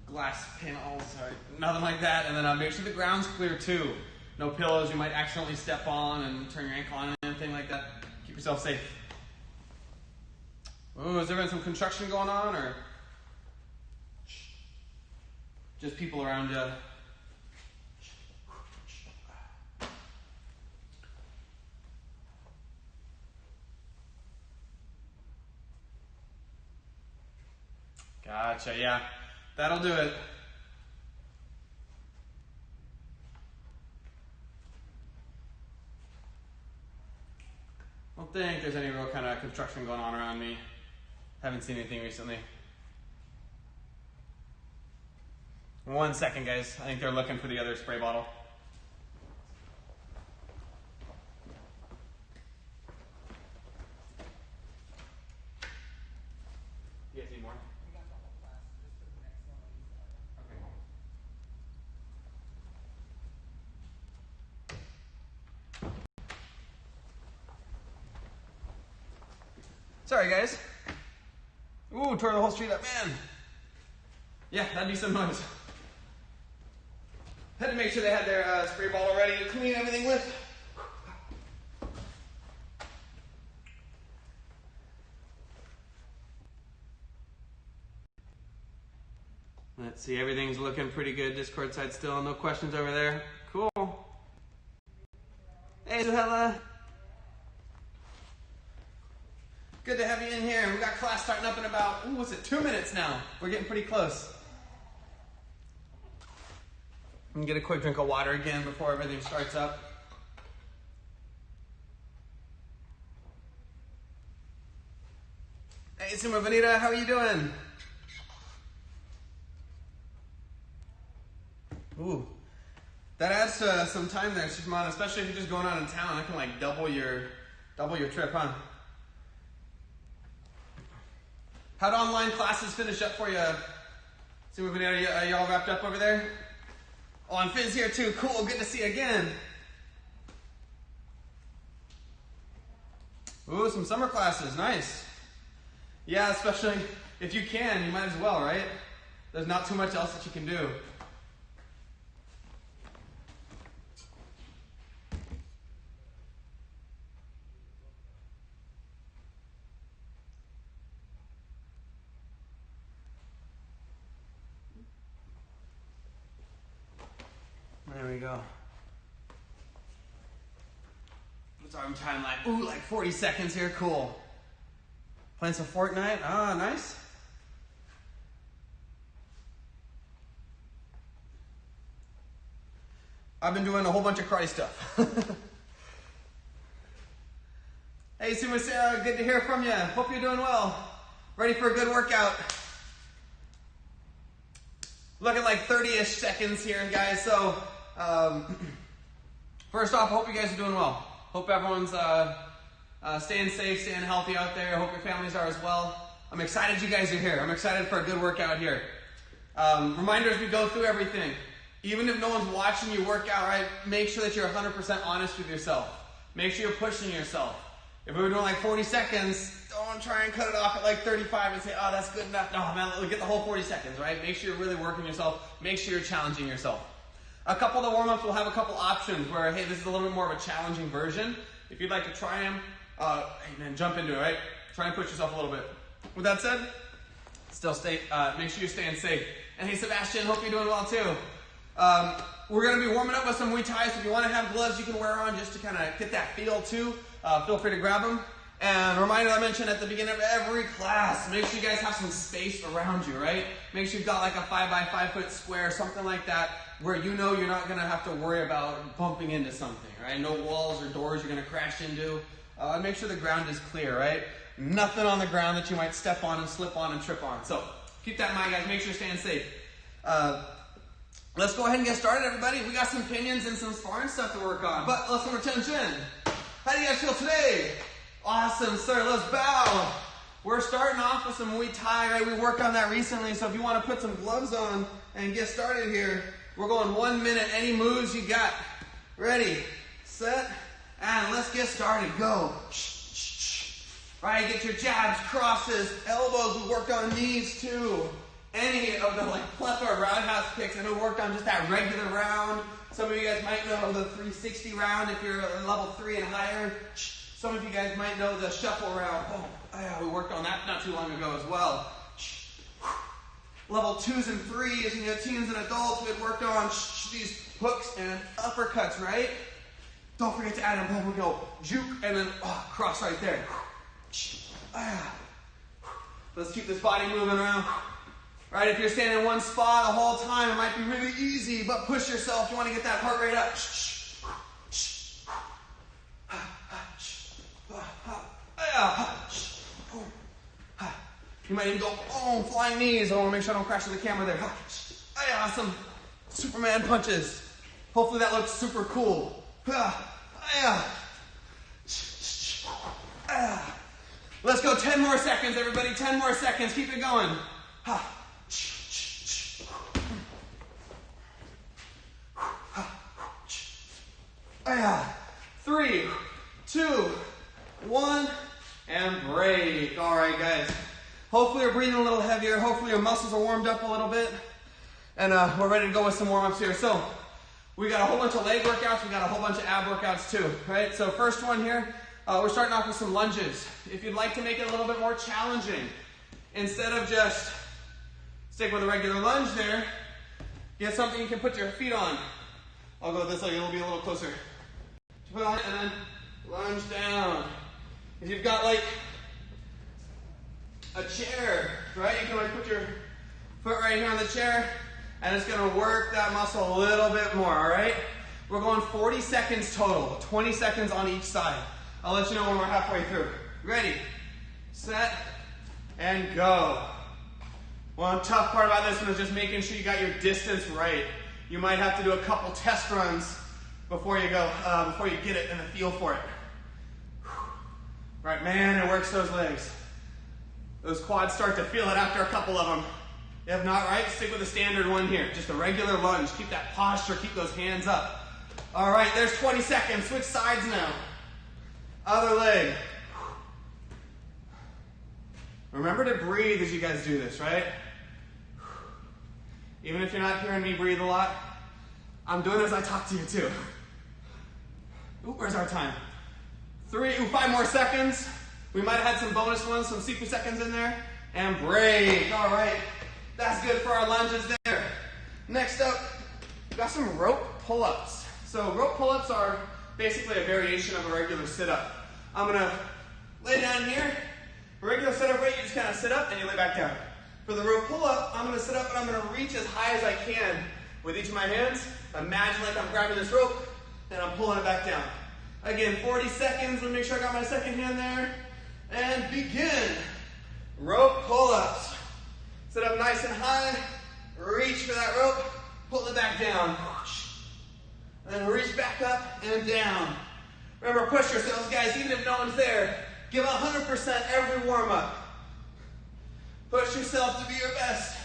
glass panels, or nothing like that. And then make sure the ground's clear, too. No pillows you might accidentally step on and turn your ankle on, anything like that. Keep yourself safe. Ooh, has there been some construction going on, or just people around you? Gotcha, yeah. That'll do it. I don't think there's any real kind of construction going on around me. Haven't seen anything recently. 1 second, guys. I think they're looking for the other spray bottle. You guys need more? Okay. Sorry, guys. Ooh, tore the whole street up, man. Yeah, that'd be some noise. Had to make sure they had their spray bottle ready to clean everything with. Let's see, everything's looking pretty good. Discord side still, no questions over there. Cool. Hey, Suhela. Good to have you in here. We got class starting up in about, ooh, what's it, 2 minutes now. We're getting pretty close. And get a quick drink of water again before everything starts up. Hey, Sima Vanita, how are you doing? Ooh, that adds some time there, Shishman, especially if you're just going out of town. I can like double your trip, huh? How'd online classes finish up for you? Sima Vanita, are you all wrapped up over there? Oh, and Finn's here too. Cool, good to see you again. Ooh, some summer classes, nice. Yeah, especially if you can, you might as well, right? There's not too much else that you can do. There we go. What's our time like? Ooh, like 40 seconds here. Cool. Playing some Fortnite. Ah, nice. I've been doing a whole bunch of karate stuff. Hey, Suma Sarah, good to hear from you. Hope you're doing well. Ready for a good workout. Looking like 30-ish seconds here, guys. So, first off, I hope you guys are doing well. Hope everyone's staying safe, staying healthy out there. I hope your families are as well. I'm excited you guys are here. I'm excited for a good workout here. Reminders, we go through everything. Even if no one's watching you work out, right, make sure that you're 100% honest with yourself. Make sure you're pushing yourself. If we were doing like 40 seconds, don't try and cut it off at like 35 and say, oh, that's good enough. No, man, let's get the whole 40 seconds, right? Make sure you're really working yourself. Make sure you're challenging yourself. A couple of the warm-ups will have a couple options where, hey, this is a little bit more of a challenging version. If you'd like to try them, hey, man, jump into it, right? Try and push yourself a little bit. With that said, still make sure you're staying safe. And hey, Sebastian, hope you're doing well too. We're going to be warming up with some Muay Thai, so if you want to have gloves you can wear on just to kind of get that feel too, feel free to grab them. And a reminder I mentioned at the beginning of every class, make sure you guys have some space around you, right? Make sure you've got like a 5 by 5 foot square, something like that, where you know you're not going to have to worry about bumping into something, right? No walls or doors you're going to crash into. Make sure the ground is clear, right? Nothing on the ground that you might step on and slip on and trip on. So keep that in mind, guys. Make sure you're staying safe. Let's go ahead and get started, everybody. We got some pinions and some sparring stuff to work on. But let's attention. How do you guys feel today? Awesome, sir. Let's bow. We're starting off with some Muay Thai, right? We worked on that recently, so if you want to put some gloves on and get started here, we're going 1 minute. Any moves you got? Ready, set, and let's get started. Go. Right, get your jabs, crosses, elbows. We worked on knees too. Any of the like plethora roundhouse kicks. I know we worked on just that regular round. Some of you guys might know the 360 round if you're level 3 and higher. Some of you guys might know the shuffle round. Oh, yeah, we worked on that not too long ago as well. Level 2s and 3s, and teens and adults, we had worked on these hooks and uppercuts, right? Don't forget to add them. We go juke and then cross right there. Let's keep this body moving around. Right, if you're standing in one spot the whole time, it might be really easy, but push yourself. You want to get that heart rate up. You might even go, flying knees. I want to make sure I don't crash into the camera there. Some Superman punches. Hopefully that looks super cool. Let's go 10 more seconds, everybody. 10 more seconds. Keep it going. 3, 2, 1, and break. All right, guys. Hopefully you're breathing a little heavier. Hopefully your muscles are warmed up a little bit. And we're ready to go with some warm-ups here. So we got a whole bunch of leg workouts. We got a whole bunch of ab workouts too, right? So first one here, we're starting off with some lunges. If you'd like to make it a little bit more challenging, instead of just stick with a regular lunge there, get something you can put your feet on. I'll go this way, it'll be a little closer. Put on and then lunge down. If you've got like a chair, right? You can like put your foot right here on the chair, and it's gonna work that muscle a little bit more, all right? We're going 40 seconds total, 20 seconds on each side. I'll let you know when we're halfway through. Ready, set, and go. One tough part about this one is just making sure you got your distance right. You might have to do a couple test runs before you go, before you get it and the feel for it. Right, man, it works those legs. Those quads start to feel it after a couple of them. If not, right, stick with the standard one here. Just a regular lunge. Keep that posture, keep those hands up. All right, there's 20 seconds. Switch sides now. Other leg. Remember to breathe as you guys do this, right? Even if you're not hearing me breathe a lot, I'm doing as I talk to you too. Ooh, where's our time? 5 more seconds. We might have had some bonus ones, some super seconds in there. And break. All right. That's good for our lunges there. Next up, we've got some rope pull-ups. So rope pull-ups are basically a variation of a regular sit-up. I'm gonna lay down here. A regular sit-up, right? You just kind of sit up and you lay back down. For the rope pull-up, I'm gonna sit up and I'm gonna reach as high as I can with each of my hands. Imagine like I'm grabbing this rope and I'm pulling it back down. Again, 40 seconds. Let me make sure I got my second hand there. And begin. Rope pull-ups. Sit up nice and high. Reach for that rope. Pull it back down. And then reach back up and down. Remember, push yourselves, guys, even if no one's there. Give 100% every warm-up. Push yourself to be your best.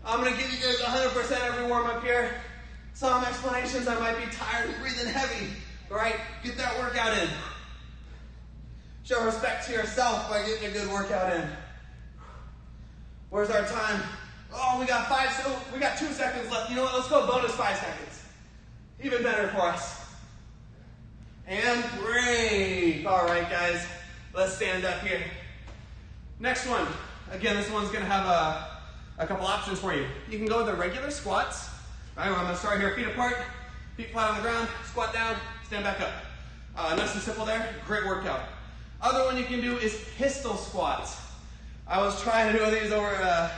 I'm going to give you guys 100% every warm-up here. Some explanations, I might be tired and breathing heavy. All right, get that workout in. Show respect to yourself by getting a good workout in. Where's our time? Oh, we got 2 seconds left. You know what? Let's go bonus 5 seconds. Even better for us. And break. All right, guys. Let's stand up here. Next one. Again, this one's going to have a couple options for you. You can go with the regular squats. All right, I'm going to start here, feet apart, feet flat on the ground, squat down, stand back up. Nice and simple there. Great workout. Other one you can do is pistol squats. I was trying to do these over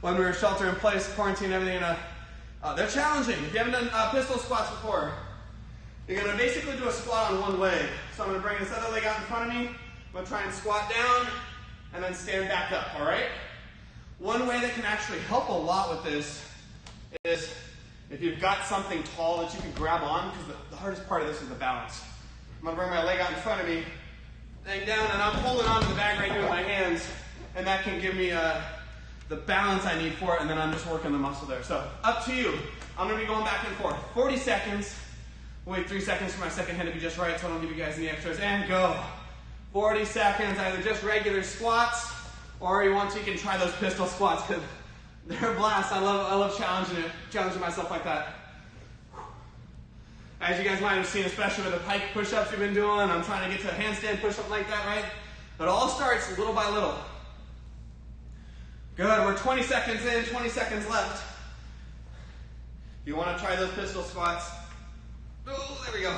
when we were shelter in place, quarantine, everything. They're challenging. If you haven't done pistol squats before, you're going to basically do a squat on one leg. So I'm going to bring this other leg out in front of me. I'm going to try and squat down and then stand back up, all right? One way that can actually help a lot with this is if you've got something tall that you can grab on, because the hardest part of this is the balance. I'm going to bring my leg out in front of me, laying down, and I'm holding onto the bag right here with my hands, and that can give me the balance I need for it, and then I'm just working the muscle there. So up to you. I'm going to be going back and forth. 40 seconds. Wait 3 seconds for my second hand to be just right, so I don't give you guys any extras. And go. 40 seconds, either just regular squats, or you want to, you can try those pistol squats, because they're a blast. I love challenging myself like that. As you guys might have seen, especially with the pike push-ups we've been doing, I'm trying to get to a handstand push-up like that, right? It all starts little by little. Good, we're 20 seconds in, 20 seconds left. If you want to try those pistol squats, oh, there we go.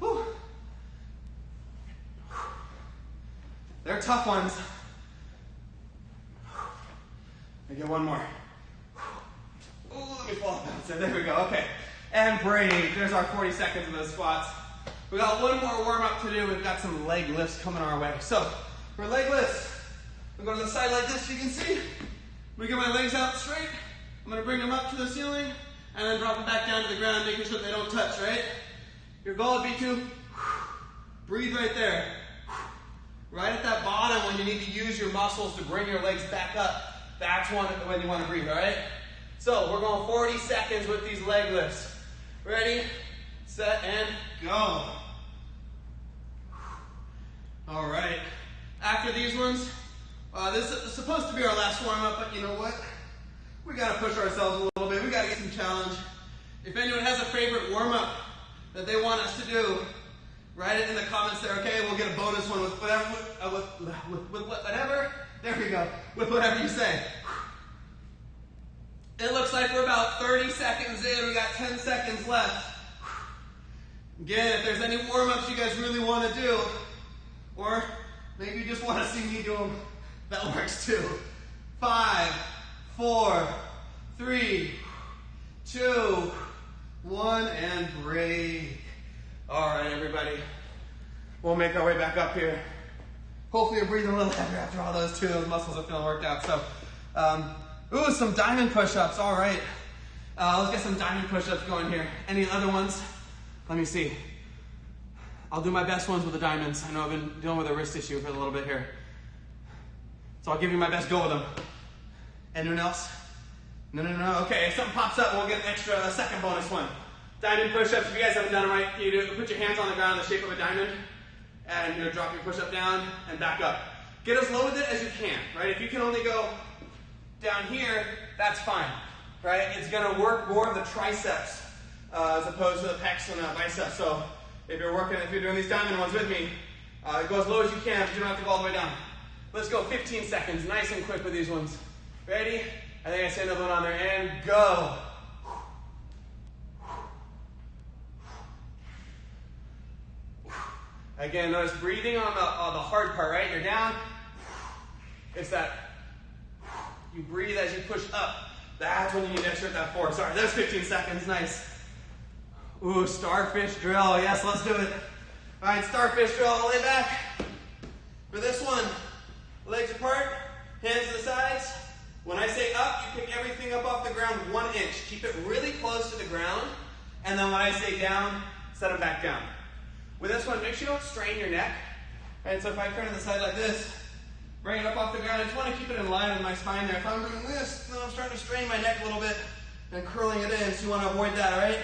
Whew. They're tough ones. I get one more. Oh, let me fall off. There we go, okay. And break. There's our 40 seconds of those squats. We got one more warm-up to do. We've got some leg lifts coming our way. So, for leg lifts, we go to the side like this, you can see. We get my legs out straight, I'm gonna bring them up to the ceiling and then drop them back down to the ground, making sure they don't touch, right? Your goal would be to breathe right there. Right at that bottom when you need to use your muscles to bring your legs back up. That's when you want to breathe, all right? So we're going 40 seconds with these leg lifts. Ready, set, and go. All right. After these ones, this is supposed to be our last warm-up, but you know what? We got to push ourselves a little bit. We got to get some challenge. If anyone has a favorite warm-up that they want us to do, write it in the comments there, okay? We'll get a bonus one with whatever, with whatever. There we go. With whatever you say. It looks like we're about 30 seconds in. We got 10 seconds left. Again, if there's any warm-ups you guys really want to do, or maybe you just want to see me do them, that works too. 5, 4, 3, 2, 1, and break. All right, everybody. We'll make our way back up here. Hopefully you're breathing a little heavier after all those two. Those muscles are feeling worked out. So, ooh, some diamond push-ups. All right. Let's get some diamond push-ups going here. Any other ones? Let me see. I'll do my best ones with the diamonds. I know I've been dealing with a wrist issue for a little bit here. So I'll give you my best go with them. Anyone else? No. Okay, if something pops up, we'll get a second bonus one. Diamond push-ups, if you guys haven't done it right, you put your hands on the ground in the shape of a diamond, and you drop your push-up down and back up. Get as low with it as you can, right? If you can only go down here, that's fine, right? It's gonna work more of the triceps as opposed to the pecs and the biceps. So if you're doing these diamond ones with me, go as low as you can, but you don't have to go all the way down. Let's go 15 seconds, nice and quick with these ones. Ready? I think I see another one on there, and go. Again, notice breathing on the hard part, right? You're down. It's that you breathe as you push up. That's when you need to exert that force. Sorry, there's 15 seconds. Nice. Ooh, starfish drill. Yes, let's do it. All right, starfish drill all the way back. For this one, legs apart, hands to the sides. When I say up, you pick everything up off the ground 1 inch. Keep it really close to the ground. And then when I say down, set them back down. With this one, make sure you don't strain your neck. Right, so if I turn to the side like this, bring it up off the ground, I just want to keep it in line with my spine there. If I'm doing this, then I'm starting to strain my neck a little bit and curling it in, so you want to avoid that, all right?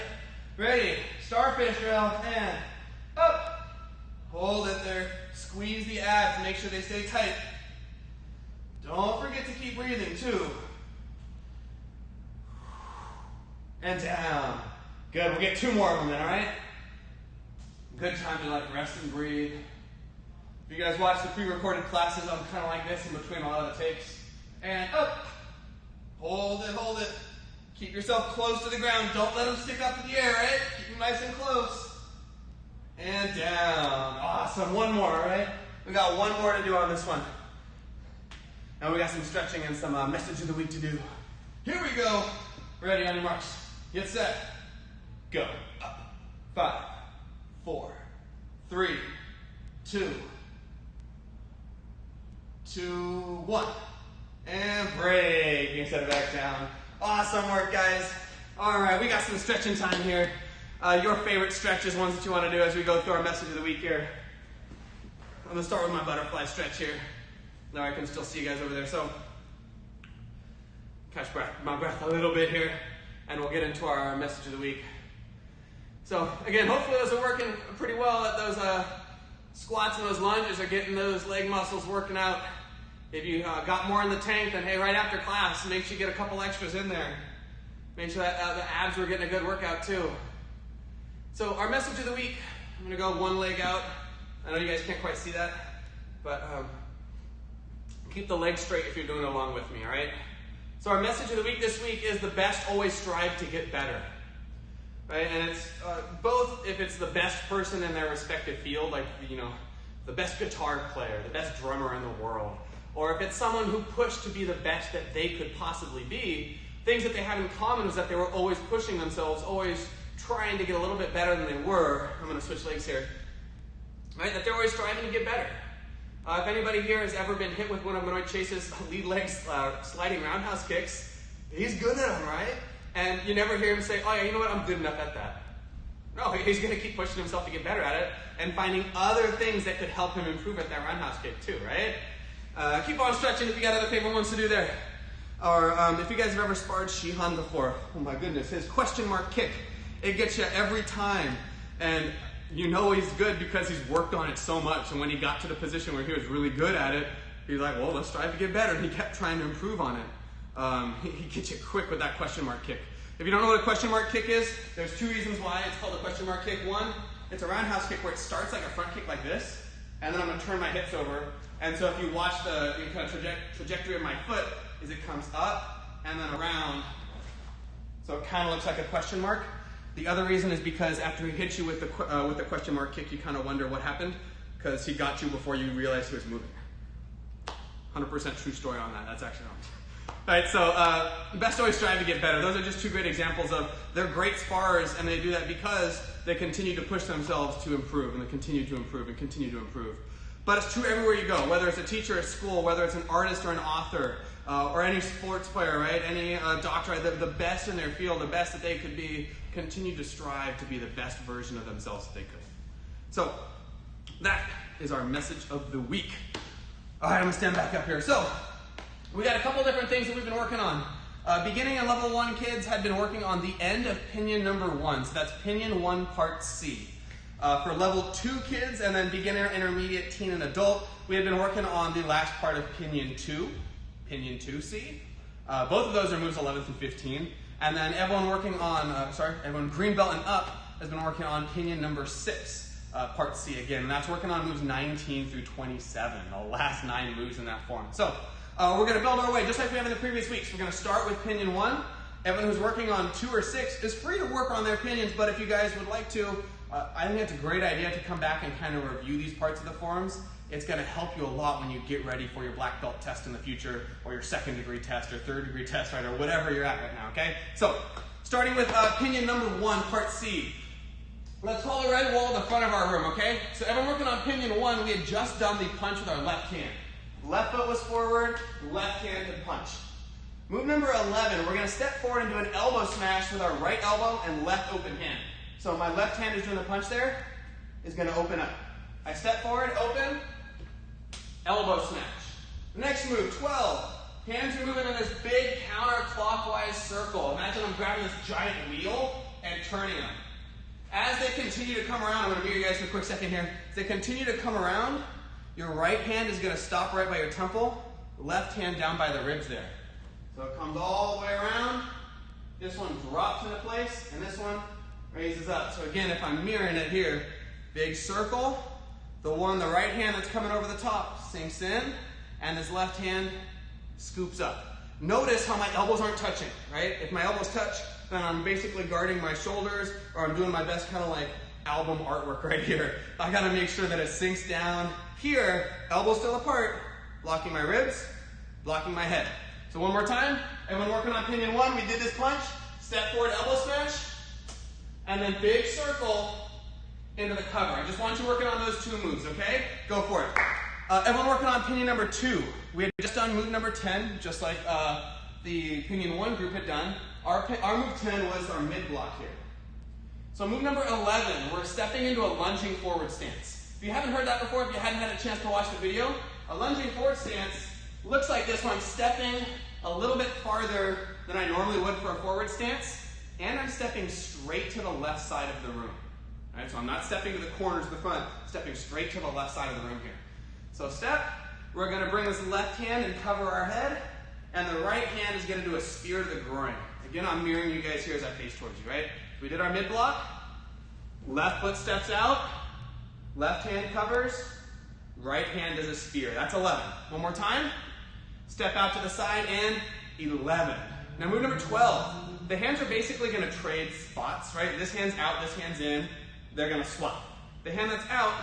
Ready, starfish drill, and up. Hold it there. Squeeze the abs, make sure they stay tight. Don't forget to keep breathing, too. And down. Good, we'll get 2 more of them then, all right? Good time to rest and breathe. If you guys watch the pre-recorded classes, I'm kind of like this in between a lot of the takes. And up. Hold it. Keep yourself close to the ground. Don't let them stick up in the air, right? Keep them nice and close. And down. Awesome. 1 more, all right? We got 1 more to do on this one. Now we got some stretching and some message of the week to do. Here we go. Ready, on your marks. Get set. Go. Up. 5, 4, 3, 2, 1. And break. You can set it back down. Awesome work, guys. All right, we got some stretching time here. Your favorite stretches, ones that you want to do as we go through our message of the week here. I'm going to start with my butterfly stretch here. Now I can still see you guys over there. So, catch my breath a little bit here, and we'll get into our message of the week. So, again, hopefully those are working pretty well. That those squats and those lunges are getting those leg muscles working out. If you got more in the tank, then hey, right after class, make sure you get a couple extras in there. Make sure that the abs were getting a good workout too. So our message of the week, I'm going to go 1 leg out. I know you guys can't quite see that, but keep the legs straight if you're doing it along with me, all right? So our message of the week this week is the best always strive to get better. Right? And it's both if it's the best person in their respective field, like, the best guitar player, the best drummer in the world, or if it's someone who pushed to be the best that they could possibly be, things that they have in common is that they were always pushing themselves, always trying to get a little bit better than they were. I'm going to switch legs here. Right? That they're always striving to get better. If anybody here has ever been hit with one of Benoit Chase's lead leg sliding roundhouse kicks, He's good at them, right? And you never hear him say, oh yeah, you know what, I'm good enough at that. No, he's going to keep pushing himself to get better at it and finding other things that could help him improve at that roundhouse kick too, right? Keep on stretching if you got other favorite ones to do there. Or if you guys have ever sparred Shihan before, oh my goodness, his question mark kick, it gets you every time. And you know he's good because he's worked on it so much. And when he got to the position where he was really good at it, he's like, well, let's strive to get better. And he kept trying to improve on it. He gets you quick with that question mark kick. If you don't know what a question mark kick is, there's two reasons why it's called a question mark kick. One, it's a roundhouse kick where it starts like a front kick like this, and then I'm going to turn my hips over. And so if you watch the kind of trajectory of my foot, is it comes up and then around. So it kind of looks like a question mark. The other reason is because after he hits you with the question mark kick, you kind of wonder what happened, because he got you before you realized he was moving. 100% true story on that. That's actually wrong. Right, so best always strive to get better. Those are just two great examples of they're great sparrers, and they do that because they continue to push themselves to improve, and they continue to improve and continue to improve. But it's true everywhere you go, whether it's a teacher at school, whether it's an artist or an author, or any sports player, right? Any doctor, right? The best in their field, the best that they could be, continue to strive to be the best version of themselves that they could. So that is our message of the week. All right, I'm gonna stand back up here. So we got a couple different things that we've been working on. Beginning and level 1 kids had been working on the end of pinion number 1. So that's pinion 1 part C. For level 2 kids and then beginner, intermediate, teen, and adult, we had been working on the last part of pinion 2, pinion 2C. Both of those are moves 11 through 15. And then everyone working on, everyone green belt and up has been working on pinion number 6, part C again. And that's working on moves 19 through 27, the last 9 moves in that form. So we're going to build our way just like we have in the previous weeks. We're going to start with pinion 1. Everyone who's working on 2 or 6 is free to work on their pinions, but if you guys would like to, I think it's a great idea to come back and kind of review these parts of the forms. It's going to help you a lot when you get ready for your black belt test in the future, or your 2nd degree test, or 3rd degree test, right, or whatever you're at right now, okay? So, starting with pinion number 1, part C. Let's call the red wall the front of our room, okay? So everyone working on pinion 1, we had just done the punch with our left hand. Left foot was forward, left hand to punch. Move number 11, we're going to step forward and do an elbow smash with our right elbow and left open hand. So my left hand is doing the punch there, is going to open up. I step forward, open, elbow smash. Next move, 12. Hands are moving in this big counterclockwise circle. Imagine I'm grabbing this giant wheel and turning them. As they continue to come around, I'm going to mute you guys for a quick second here. As they continue to come around, your right hand is going to stop right by your temple, left hand down by the ribs there. So it comes all the way around. This one drops into place, and this one raises up. So again, if I'm mirroring it here, big circle, the right hand that's coming over the top sinks in, and this left hand scoops up. Notice how my elbows aren't touching, right? If my elbows touch, then I'm basically guarding my shoulders, or I'm doing my best kind of like album artwork right here. I gotta make sure that it sinks down here, elbows still apart, blocking my ribs, blocking my head. So one more time, everyone working on pinion 1, we did this punch, step forward, elbow smash, and then big circle into the cover. I just want you working on those 2 moves, okay? Go for it. Everyone working on pinion number 2. We had just done move number 10, just like the pinion 1 group had done. Our move 10 was our mid block here. So move number 11, we're stepping into a lunging forward stance. If you haven't heard that before, if you hadn't had a chance to watch the video, a lunging forward stance looks like this, where I'm stepping a little bit farther than I normally would for a forward stance, and I'm stepping straight to the left side of the room. All right, so I'm not stepping to the corners of the front, stepping straight to the left side of the room here. So step, we're going to bring this left hand and cover our head, and the right hand is going to do a spear to the groin. Again, I'm mirroring you guys here as I face towards you, right? We did our mid block, left foot steps out, left hand covers, right hand does a spear. That's 11. One more time. Step out to the side and 11. Now move number 12. The hands are basically going to trade spots, right? This hand's out, this hand's in. They're going to swap. The hand that's out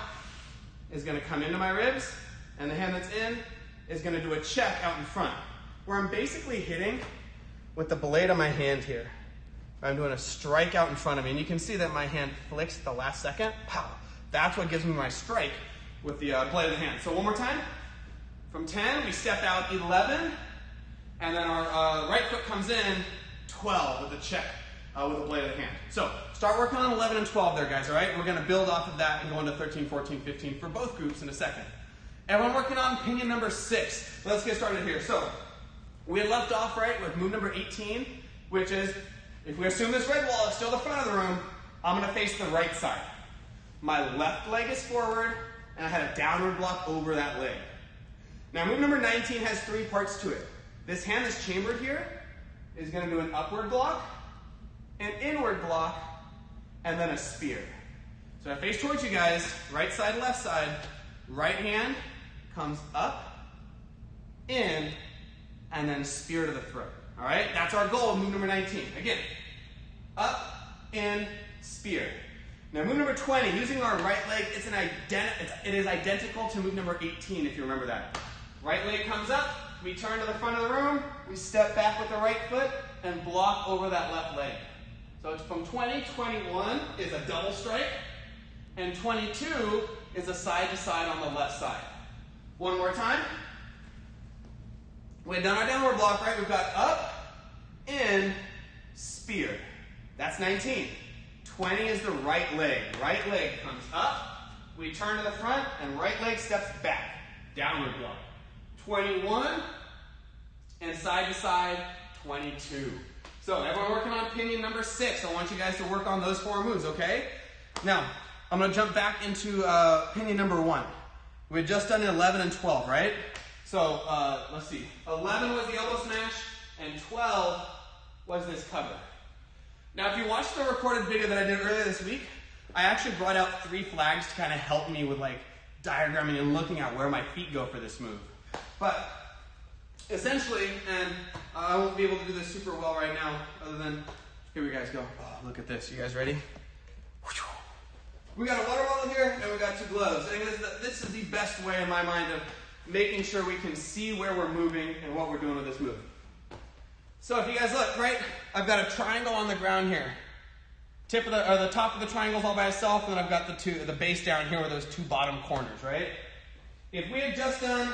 is going to come into my ribs, and the hand that's in is going to do a check out in front, where I'm basically hitting with the blade of my hand here. I'm doing a strike out in front of me, and you can see that my hand flicks at the last second. Pow! That's what gives me my strike with the blade of the hand. So one more time. From 10, we step out 11, And then our right foot comes in, 12 with the check with the blade of the hand. So start working on 11 and 12 there, guys, all right? We're going to build off of that and go into 13, 14, 15 for both groups in a second. Everyone working on pinion number 6. Let's get started here. So we had left off, right, with move number 18, which is, if we assume this red wall is still the front of the room, I'm going to face the right side. My left leg is forward, and I had a downward block over that leg. Now move number 19 has 3 parts to it. This hand that's chambered here is going to do an upward block, an inward block, and then a spear. So I face towards you guys, right side, left side, right hand comes up, in, and then spear to the throat. All right, that's our goal of move number 19. Again, up, in, spear. Now move number 20, using our right leg, it is identical to move number 18, if you remember that. Right leg comes up, we turn to the front of the room, we step back with the right foot, and block over that left leg. So it's from 20, 21 is a double strike, and 22 is a side to side on the left side. One more time. We've done our downward block, right? We've got up, in, spear. That's 19. 20 is the right leg. Right leg comes up, we turn to the front, and right leg steps back. Downward block. 21, and side to side, 22. So everyone working on pinion number 6. I want you guys to work on those 4 moves, okay? Now, I'm going to jump back into pinion number 1. We had just done 11 and 12, right? So let's see. 11 was the elbow smash, and 12 was this cover. Now, if you watched the recorded video that I did earlier this week, I actually brought out 3 flags to kind of help me with like diagramming and looking at where my feet go for this move. But essentially, and I won't be able to do this super well right now, other than, here we guys go. Oh, look at this. You guys ready? We got a water bottle here, and we got 2 gloves. And this is the best way in my mind of making sure we can see where we're moving and what we're doing with this move. So if you guys look, right, I've got a triangle on the ground here. The top of the triangle is all by itself, and then I've got the base down here with those 2 bottom corners, right? If we had just done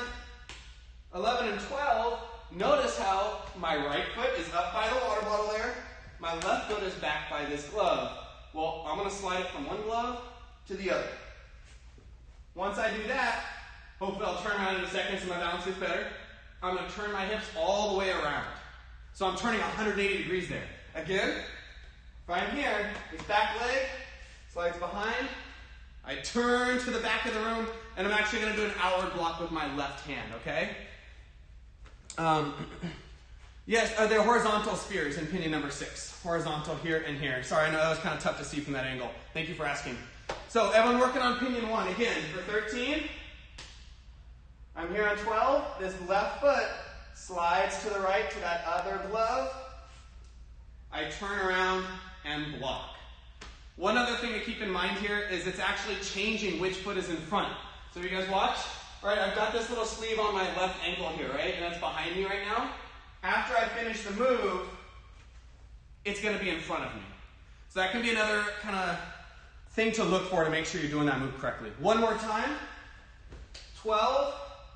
11 and 12, notice how my right foot is up by the water bottle there, my left foot is back by this glove. Well, I'm going to slide it from one glove to the other. Once I do that, hopefully I'll turn around in a second so my balance gets better. I'm going to turn my hips all the way around. So I'm turning 180 degrees there. Again, if I'm here, this back leg slides behind, I turn to the back of the room, and I'm actually going to do an outward block with my left hand, okay? Yes, they're horizontal spears in pinion number 6. Horizontal here and here. Sorry, I know that was kind of tough to see from that angle. Thank you for asking. So everyone working on pinion 1. Again, for 13, I'm here on 12. This left foot slides to the right to that other glove. I turn around and block. One other thing to keep in mind here is it's actually changing which foot is in front. So if you guys watch, right, I've got this little sleeve on my left ankle here, right? And that's behind me right now. After I finish the move, it's going to be in front of me. So that can be another kind of thing to look for to make sure you're doing that move correctly. One more time. 12,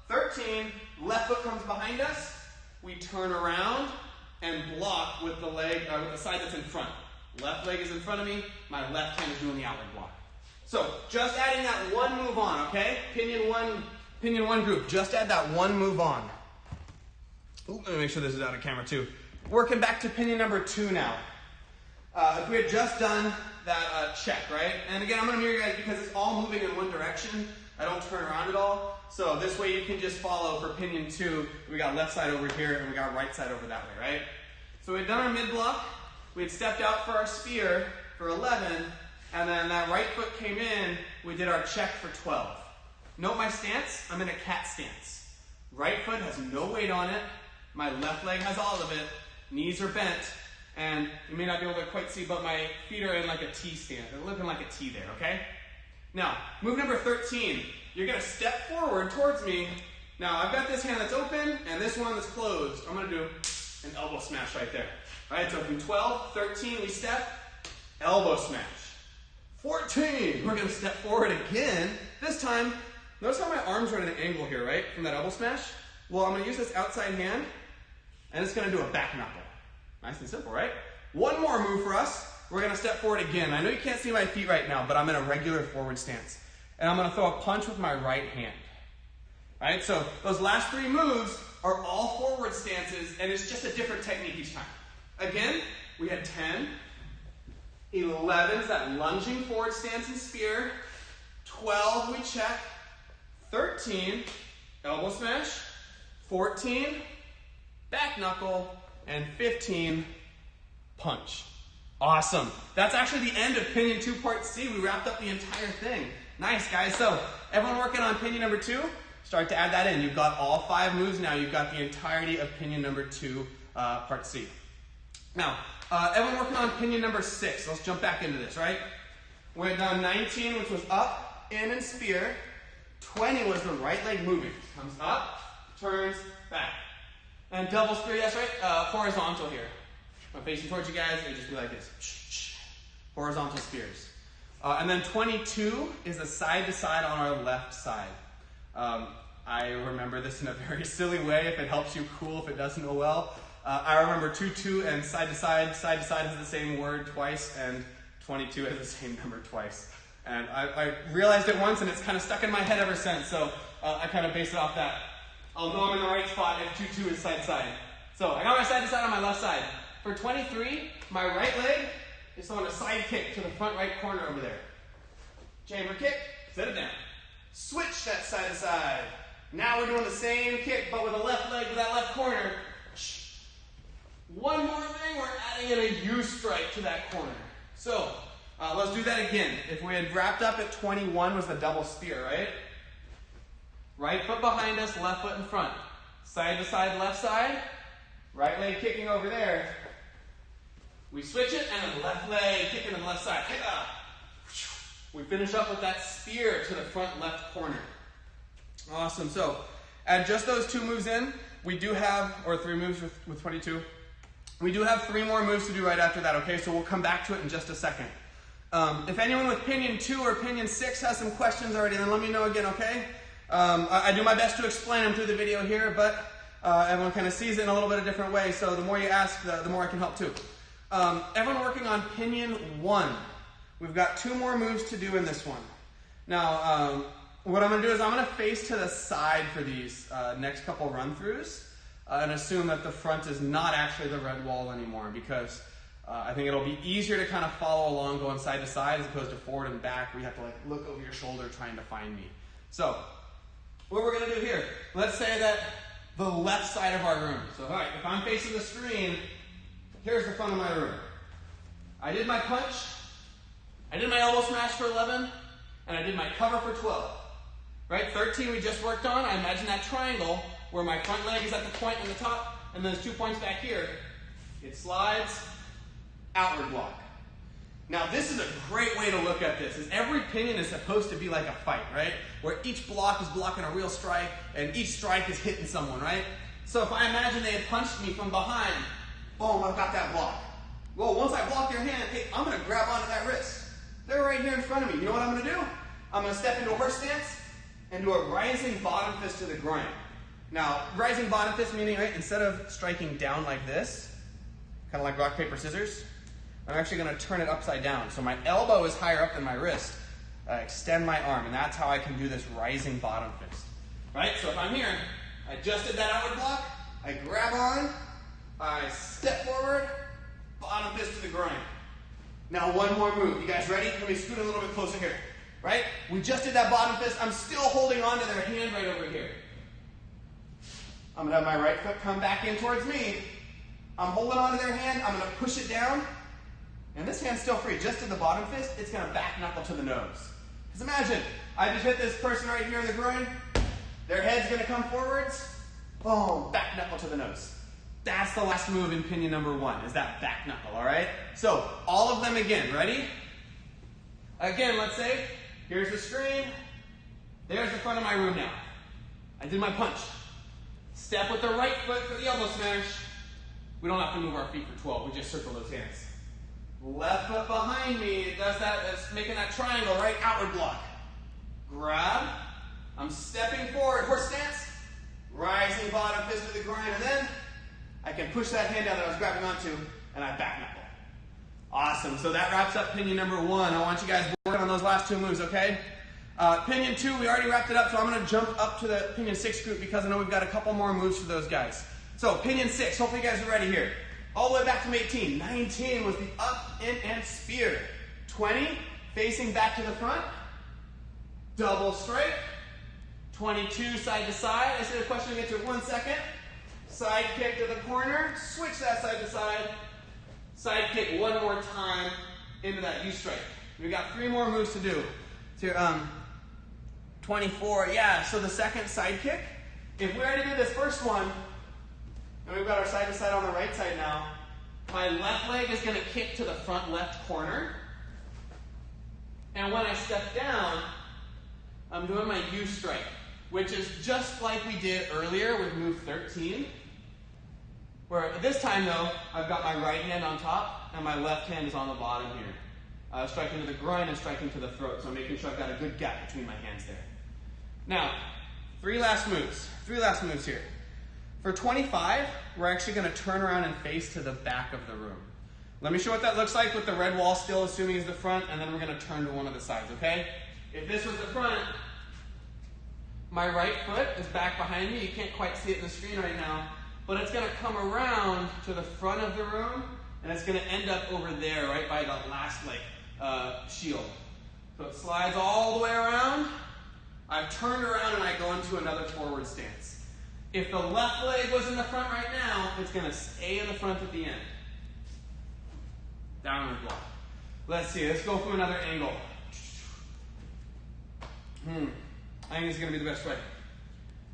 13, left foot comes behind us. We turn around and block with the leg, with the side that's in front. Left leg is in front of me. My left hand is doing the outward block. So just adding that one move on, okay? Pinion one group. Just add that one move on. Ooh, let me make sure this is out of camera too. Working back to pinion number 2 now. If we had just done that check, right? And again, I'm going to mirror you guys because it's all moving in one direction. I don't turn around at all. So this way you can just follow for pinion 2. We got left side over here and we got right side over that way, right? So we had done our mid block. We had stepped out for our spear for 11. And then that right foot came in. We did our check for 12. Note my stance. I'm in a cat stance. Right foot has no weight on it. My left leg has all of it. Knees are bent. And you may not be able to quite see, but my feet are in like a T stand. They're looking like a T there, okay? Now, move number 13. You're going to step forward towards me. Now, I've got this hand that's open and this one that's closed. I'm going to do an elbow smash right there. All right, so from 12, 13, we step, elbow smash. 14, we're going to step forward again. This time, notice how my arms are at an angle here, right, from that elbow smash? Well, I'm going to use this outside hand, and it's gonna do a back knuckle. Nice and simple, right? One more move for us. We're gonna step forward again. I know you can't see my feet right now, but I'm in a regular forward stance. And I'm gonna throw a punch with my right hand. All right, so those last 3 moves are all forward stances, and it's just a different technique each time. Again, we had 10, 11 is that lunging forward stance and spear, 12 we check, 13 elbow smash, 14 back knuckle, and 15 punch. Awesome. That's actually the end of Pinion 2 Part C. We wrapped up the entire thing. Nice, guys. So everyone working on Pinion number 2, start to add that in. You've got all 5 moves now. You've got the entirety of Pinion number 2 Part C. Now, everyone working on Pinion number 6. Let's jump back into this, right? We had done 19, which was up, in, and spear. 20 was the right leg moving. Comes up, turns, back. And double spear, yes, right? Horizontal here. I'm facing towards you guys, it'll just be like this. Horizontal spears. And then 22 is a side to side on our left side. I remember this in a very silly way. If it helps you, cool. If it doesn't, oh well. I remember 2-2 and side to side has the same word twice, and 22 has the same number twice. And I realized it once, and it's kind of stuck in my head ever since, so I kind of base it off that. I'll know I'm in the right spot if 2-2 is side to side. So I got my side to side on my left side. For 23, my right leg is on a side kick to the front right corner over there. Chamber kick, set it down. Switch that side to side. Now we're doing the same kick, but with a left leg to that left corner. One more thing, we're adding in a U strike to that corner. So let's do that again. If we had wrapped up at 21 was the double spear, right? Right foot behind us, left foot in front. Side to side, left side. Right leg kicking over there. We switch it, and then left leg kicking to the left side. We finish up with that spear to the front left corner. Awesome. So add just those 2 moves in. We do have, or 3 moves with 22. We do have 3 more moves to do right after that, okay? So we'll come back to it in just a second. If anyone with Pinion 2 or Pinion 6 has some questions already, then let me know again, okay? I do my best to explain them through the video here, but everyone kind of sees it in a little bit of a different way, so the more you ask, the more I can help too. Everyone working on Pinion 1. We've got 2 more moves to do in this one. Now, what I'm going to do is I'm going to face to the side for these next couple run-throughs and assume that the front is not actually the red wall anymore, because I think it'll be easier to kind of follow along going side to side as opposed to forward and back where you have to like look over your shoulder trying to find me. So what we're going to do here, let's say that the left side of our room. So all right, if I'm facing the screen, here's the front of my room. I did my punch, I did my elbow smash for 11, and I did my cover for 12. Right, 13 we just worked on. I imagine that triangle where my front leg is at the point on the top, and there's 2 points back here. It slides, outward block. Now this is a great way to look at this, is every pinion is supposed to be like a fight, right? Where each block is blocking a real strike, and each strike is hitting someone, right? So if I imagine they had punched me from behind, boom, I've got that block. Well, once I block their hand, hey, I'm gonna grab onto that wrist. They're right here in front of me. You know what I'm gonna do? I'm gonna step into a horse stance and do a rising bottom fist to the groin. Now, rising bottom fist meaning, right, instead of striking down like this, kind of like rock, paper, scissors, I'm actually going to turn it upside down. So my elbow is higher up than my wrist. Extend my arm, and that's how I can do this rising bottom fist. Right? So if I'm here, I just did that outward block, I grab on, I step forward, bottom fist to the groin. Now one more move. You guys ready? Let me scoot a little bit closer here. Right? We just did that bottom fist. I'm still holding on to their hand right over here. I'm going to have my right foot come back in towards me. I'm holding on to their hand. I'm going to push it down. And this hand's still free. Just to the bottom fist, it's going to back knuckle to the nose. Because imagine, I just hit this person right here in the groin. Their head's going to come forwards. Boom, back knuckle to the nose. That's the last move in pinion number 1, is that back knuckle, all right? So, all of them again. Ready? Again, let's say, here's the screen. There's the front of my room now. I did my punch. Step with the right foot for the elbow smash. We don't have to move our feet for 12. We just circle those hands. Left foot behind me. It does that. It's making that triangle, right? Outward block. Grab. I'm stepping forward. Horse stance. Rising bottom fist to the groin. And then I can push that hand down that I was grabbing onto, and I back knuckle. Awesome. So that wraps up pinion number 1. I want you guys working on those last 2 moves, okay? Pinion 2, we already wrapped it up, so I'm going to jump up to the pinion 6 group because I know we've got a couple more moves for those guys. So pinion 6, hopefully you guys are ready here. All the way back from 18. 19 was the up, in, and spear. 20, facing back to the front. Double straight. 22, side to side. I see the question, I'll get to it in 1 second. Side kick to the corner. Switch that side to side. Side kick one more time into that U-strike. We've got 3 more moves to do. To 24, yeah, so the second side kick. If we already did this first one, and we've got our side to side on the right side now, my left leg is going to kick to the front left corner. And when I step down, I'm doing my U-strike, which is just like we did earlier with move 13. Where this time though, I've got my right hand on top and my left hand is on the bottom here. Striking to the groin and striking to the throat. So I'm making sure I've got a good gap between my hands there. Now, 3 last moves. 3 last moves here. For 25, we're actually going to turn around and face to the back of the room. Let me show what that looks like with the red wall still assuming is the front, and then we're going to turn to one of the sides, okay? If this was the front, my right foot is back behind me. You can't quite see it in the screen right now, but it's going to come around to the front of the room, and it's going to end up over there, right by the last shield. So it slides all the way around. I've turned around and I go into another forward stance. If the left leg was in the front right now, it's going to stay in the front at the end. Downward block. Let's see, let's go from another angle. I think this is going to be the best way.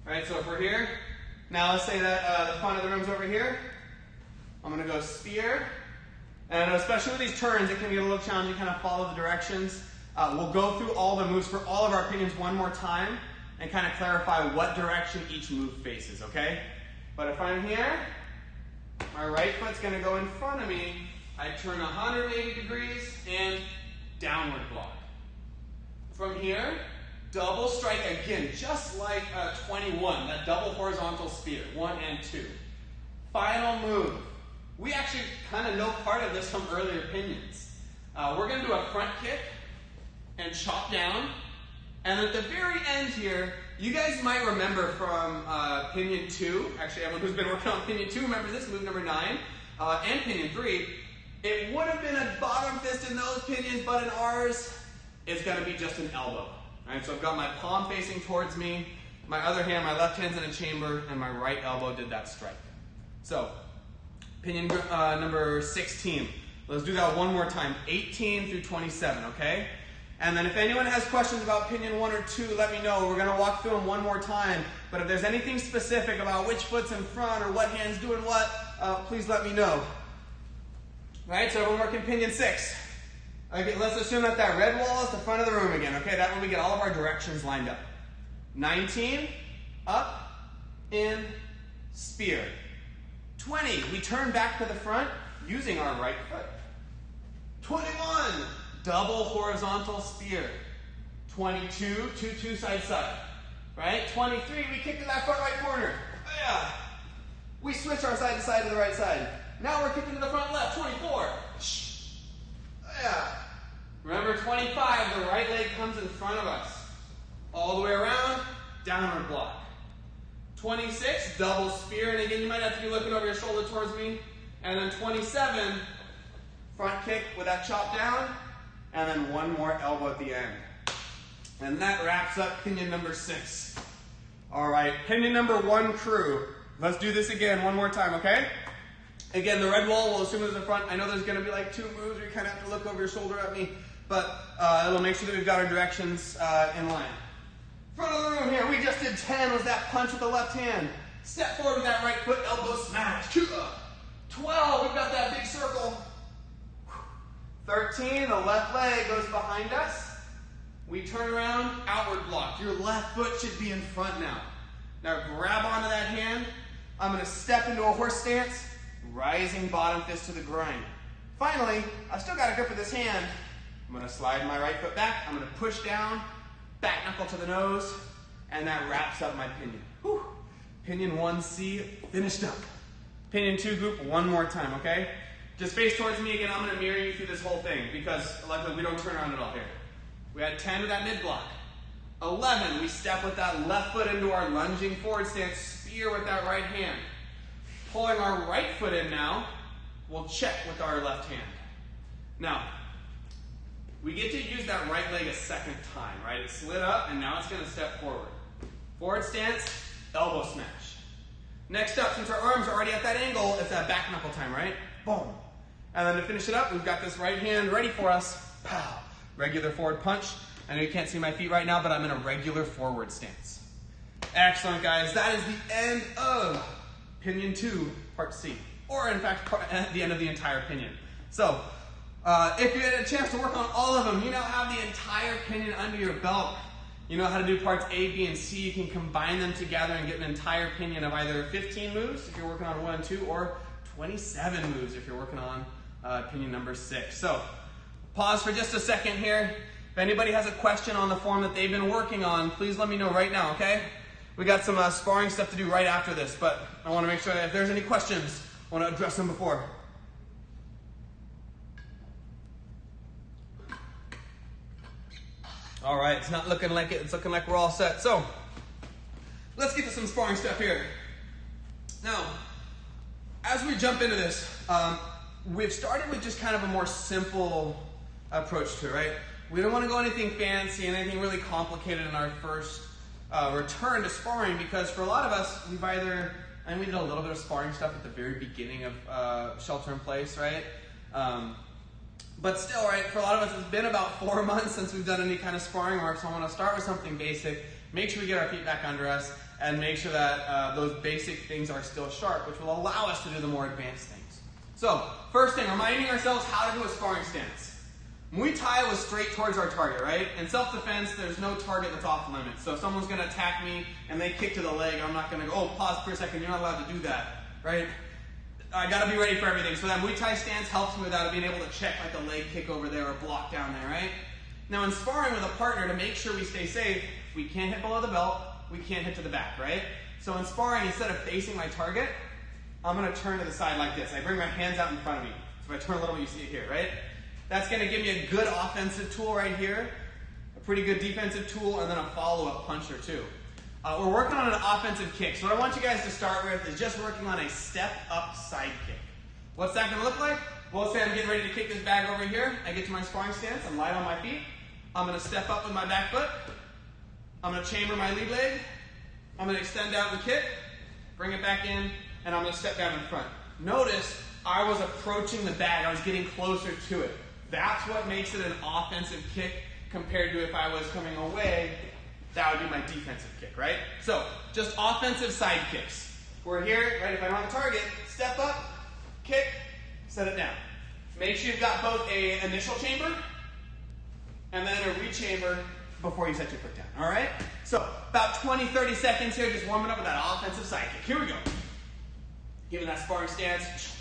All right, so if we're here, now let's say that the front of the room's over here. I'm going to go spear. And especially with these turns, it can be a little challenging to kind of follow the directions. We'll go through all the moves for all of our pinions one more time and kind of clarify what direction each move faces, okay? But if I'm here, my right foot's going to go in front of me. I turn 180 degrees and downward block. From here, double strike again, just like 21, that double horizontal spear, 1 and 2. Final move. We actually kind of know part of this from earlier pinions. We're going to do a front kick and chop down. And at the very end here, you guys might remember from pinion 2, actually everyone who's been working on pinion 2 remembers this, move number 9, and pinion 3. It would have been a bottom fist in those pinions, but in ours, it's going to be just an elbow. All right, so I've got my palm facing towards me, my other hand, my left hand's in a chamber, and my right elbow did that strike. So, pinion number 16. Let's do that one more time, 18 through 27, okay? And then if anyone has questions about pinion 1 or 2, let me know. We're going to walk through them one more time. But if there's anything specific about which foot's in front or what hand's doing what, please let me know. All right, so everyone working pinion 6. Okay, let's assume that that red wall is the front of the room again, okay? That way we get all of our directions lined up. 19, up, in, spear. 20, we turn back to the front using our right foot. 21, double horizontal spear. 22, 2-2 side side. Right? 23, we kick to that front right corner. Yeah. We switch our side to side to the right side. Now we're kicking to the front left. 24. Yeah. Remember 25, the right leg comes in front of us. All the way around, downward block. 26, double spear, and again you might have to be looking over your shoulder towards me. And then 27, front kick with that chop down, and then one more elbow at the end. And that wraps up pinion number 6. All right, pinion number 1 crew. Let's do this again one more time, okay? Again, the red wall will assume it's the front. I know there's going to be like 2 moves where you kind of have to look over your shoulder at me, but it'll make sure that we've got our directions in line. Front of the room here, we just did 10 was that punch with the left hand. Step forward with that right foot, elbow smash. 12, we've got that big circle. 13, the left leg goes behind us. We turn around, outward block. Your left foot should be in front now. Now grab onto that hand. I'm going to step into a horse stance, rising bottom fist to the groin. Finally, I've still got a grip of this hand. I'm going to slide my right foot back. I'm going to push down, back knuckle to the nose, and that wraps up my pinion. Whew. Pinion 1C finished up. Pinion 2 group one more time, okay? Just face towards me again. I'm going to mirror you through this whole thing because luckily we don't turn around at all here. We had 10 to that mid block. 11, we step with that left foot into our lunging forward stance, spear with that right hand. Pulling our right foot in now, we'll check with our left hand. Now, we get to use that right leg a second time, right? It slid up and now it's going to step forward. Forward stance, elbow smash. Next up, since our arms are already at that angle, it's that back knuckle time, right? Boom. And then to finish it up, we've got this right hand ready for us. Pow. Regular forward punch. I know you can't see my feet right now, but I'm in a regular forward stance. Excellent, guys. That is the end of Pinion 2, Part C. Or, in fact, the end of the entire pinion. So, if you had a chance to work on all of them, you now have the entire pinion under your belt. You know how to do parts A, B, and C. You can combine them together and get an entire pinion of either 15 moves if you're working on 1 and 2, or 27 moves if you're working on pinion number 6. So, pause for just a second here. If anybody has a question on the form that they've been working on, please let me know right now, okay? We got some sparring stuff to do right after this, but I want to make sure that if there's any questions, I want to address them before. All right, it's not looking like it. It's looking like we're all set. So, let's get to some sparring stuff here. Now, as we jump into this, we've started with just kind of a more simple approach to it, right? We don't want to go anything fancy and anything really complicated in our first return to sparring, because for a lot of us, we've either, and we did a little bit of sparring stuff at the very beginning of Shelter in Place, right? But still, right, for a lot of us, it's been about 4 months since we've done any kind of sparring work, so I want to start with something basic, make sure we get our feet back under us, and make sure that those basic things are still sharp, which will allow us to do the more advanced things. So, first thing, reminding ourselves how to do a sparring stance. Muay Thai was straight towards our target, right? In self-defense, there's no target that's off limits. So if someone's going to attack me and they kick to the leg, I'm not going to go, oh, pause for a second, you're not allowed to do that, right? I got to be ready for everything. So that Muay Thai stance helps me without being able to check like a leg kick over there or block down there, right? Now in sparring with a partner, to make sure we stay safe, we can't hit below the belt, we can't hit to the back, right? So in sparring, instead of facing my target, I'm going to turn to the side like this. I bring my hands out in front of me. So if I turn a little bit, you see it here, right? That's going to give me a good offensive tool right here, a pretty good defensive tool, and then a follow-up punch or two. We're working on an offensive kick. So what I want you guys to start with is just working on a step-up side kick. What's that going to look like? Well, let's say I'm getting ready to kick this bag over here. I get to my sparring stance. I'm light on my feet. I'm going to step up with my back foot. I'm going to chamber my lead leg. I'm going to extend out and kick, bring it back in, and I'm going to step down in front. Notice I was approaching the bag. I was getting closer to it. That's what makes it an offensive kick compared to if I was coming away, that would be my defensive kick, right? So, just offensive side kicks. We're here, right, if I don't have a target, step up, kick, set it down. Make sure you've got both a initial chamber and then a rechamber before you set your foot down, all right? So, about 20, 30 seconds here, just warming up with that offensive side kick. Here we go. Giving that sparring stance.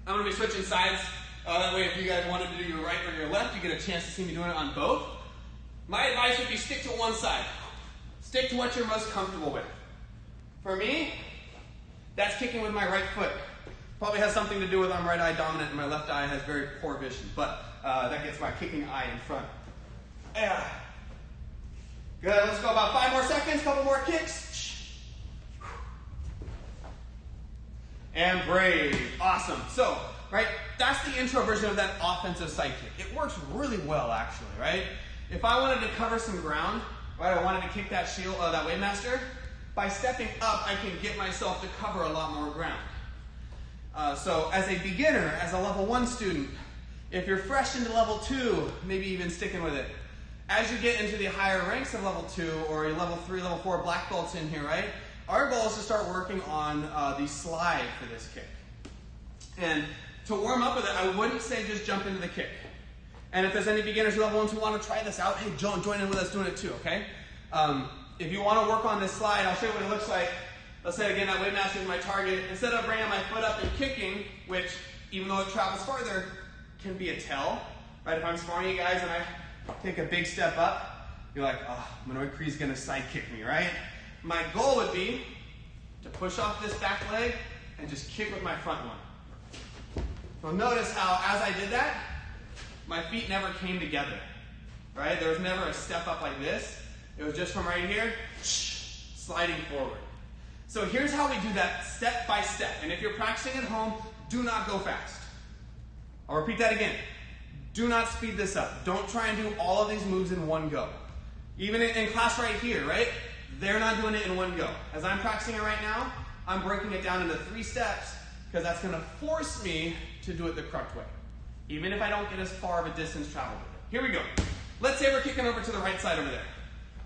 I'm going to be switching sides. That way, if you guys wanted to do your right or your left, you get a chance to see me doing it on both. My advice would be stick to one side. Stick to what you're most comfortable with. For me, that's kicking with my right foot. Probably has something to do with I'm right eye dominant and my left eye has very poor vision, but that gets my kicking eye in front. Yeah. Good, let's go about 5 more seconds, couple more kicks. And brave, awesome. So, right, that's the intro version of that offensive side kick. It works really well, actually, right? If I wanted to cover some ground, right, I wanted to kick that shield, that Weightmaster, by stepping up, I can get myself to cover a lot more ground. So as a beginner, as a level 1 student, if you're fresh into level 2, maybe even sticking with it, as you get into the higher ranks of level 2 or your level 3, level 4 black belts in here, right, our goal is to start working on the slide for this kick. And to warm up with it, I wouldn't say just jump into the kick. And if there's any beginners or level 1s who want to try this out, hey, join in with us doing it too, okay? If you want to work on this slide, I'll show you what it looks like. Let's say again, that Weightmaster is my target. Instead of bringing my foot up and kicking, which, even though it travels farther, can be a tell, right? If I'm sparring you guys and I take a big step up, you're like, oh, Manoy Cree's going to side kick me, right? My goal would be to push off this back leg and just kick with my front one. You'll notice how as I did that, my feet never came together, right? There was never a step up like this. It was just from right here, sliding forward. So here's how we do that step by step. And if you're practicing at home, do not go fast. I'll repeat that again. Do not speed this up. Don't try and do all of these moves in one go. Even in class right here, right? They're not doing it in one go. As I'm practicing it right now, I'm breaking it down into 3 steps because that's going to force me to do it the correct way, even if I don't get as far of a distance traveled with it. Here we go. Let's say we're kicking over to the right side over there.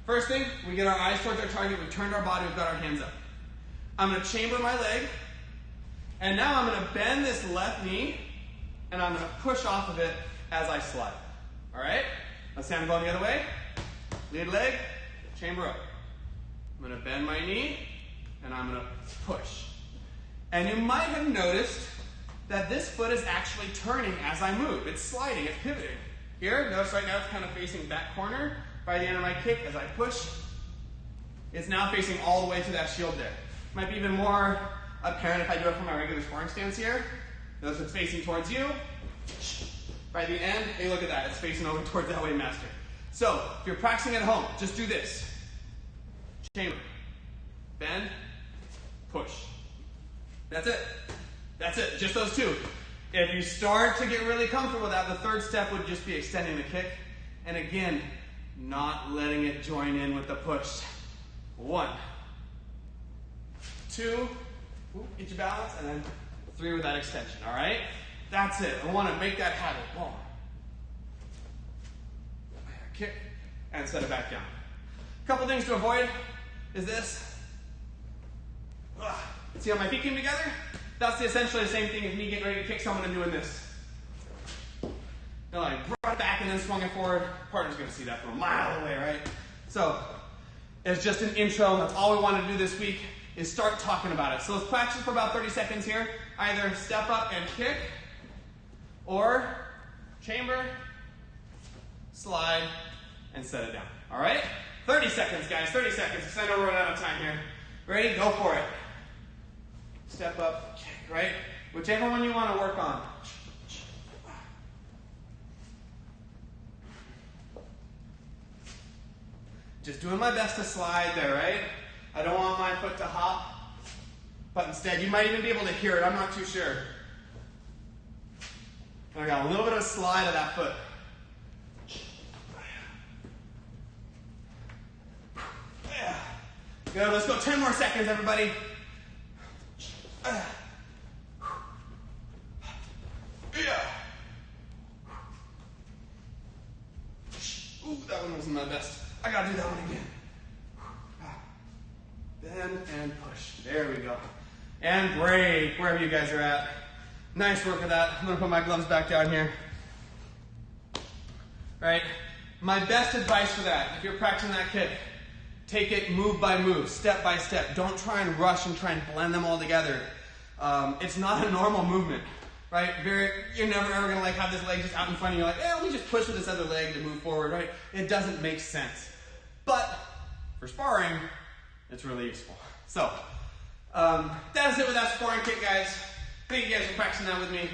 First thing, we get our eyes towards our target, we've turned our body, we've got our hands up. I'm going to chamber my leg, and now I'm going to bend this left knee, and I'm going to push off of it as I slide. All right? Let's say I'm going the other way. Lead leg, chamber up. I'm going to bend my knee, and I'm going to push. And you might have noticed that this foot is actually turning as I move. It's sliding, it's pivoting. Here, notice right now it's kind of facing that corner. By the end of my kick, as I push, it's now facing all the way to that shield there. Might be even more apparent if I do it from my regular sparring stance here. Notice it's facing towards you. By the end, hey, look at that. It's facing over towards that way, master. So, if you're practicing at home, just do this. Chamber, bend, push. That's it. That's it, just those 2. If you start to get really comfortable with that, the 3rd step would just be extending the kick. And again, not letting it join in with the push. 1, 2, get your balance, and then 3 with that extension, all right? That's it. I want to make that habit. 1. Kick, and set it back down. A couple things to avoid is this. See how my feet came together? That's essentially the same thing as me getting ready to kick someone and doing this. Now I brought it back and then swung it forward. Partner's going to see that from a mile away, right? So, it's just an intro. That's all we want to do this week is start talking about it. So let's practice for about 30 seconds here. Either step up and kick, or chamber, slide, and set it down. All right? 30 seconds, guys. 30 seconds. Because I know we're running out of time here. Ready? Go for it. Step up, kick, right? Whichever one you want to work on. Just doing my best to slide there, right? I don't want my foot to hop, but instead, you might even be able to hear it. I'm not too sure. I got a little bit of a slide of that foot. Good, let's go 10 more seconds, everybody. Ooh, that one wasn't my best. I gotta do that one again. Bend and push. There we go. And break, wherever you guys are at. Nice work with that. I'm gonna put my gloves back down here. Right? My best advice for that, if you're practicing that kick, take it move by move, step by step. Don't try and rush and try and blend them all together. It's not a normal movement, right? You're never ever gonna have this leg just out in front of you, like, let me just push with this other leg to move forward, right? It doesn't make sense. But for sparring, it's really useful. So, that's it with that sparring kick, guys. Thank you guys for practicing that with me.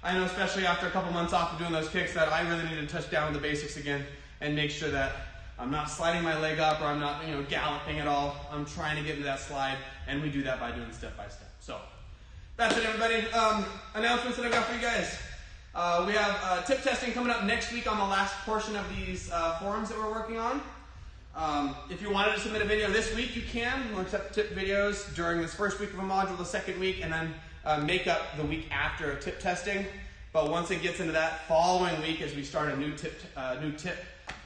I know, especially after a couple months off of doing those kicks, that I really need to touch down with the basics again and make sure that I'm not sliding my leg up or I'm not, galloping at all. I'm trying to get into that slide, and we do that by doing step by step. So, that's it, everybody. Announcements that I've got for you guys. We have tip testing coming up next week on the last portion of these forums that we're working on. If you wanted to submit a video this week, you can. We'll accept tip videos during this first week of a module, the second week, and then make up the week after tip testing. But once it gets into that following week, as we start a new tip,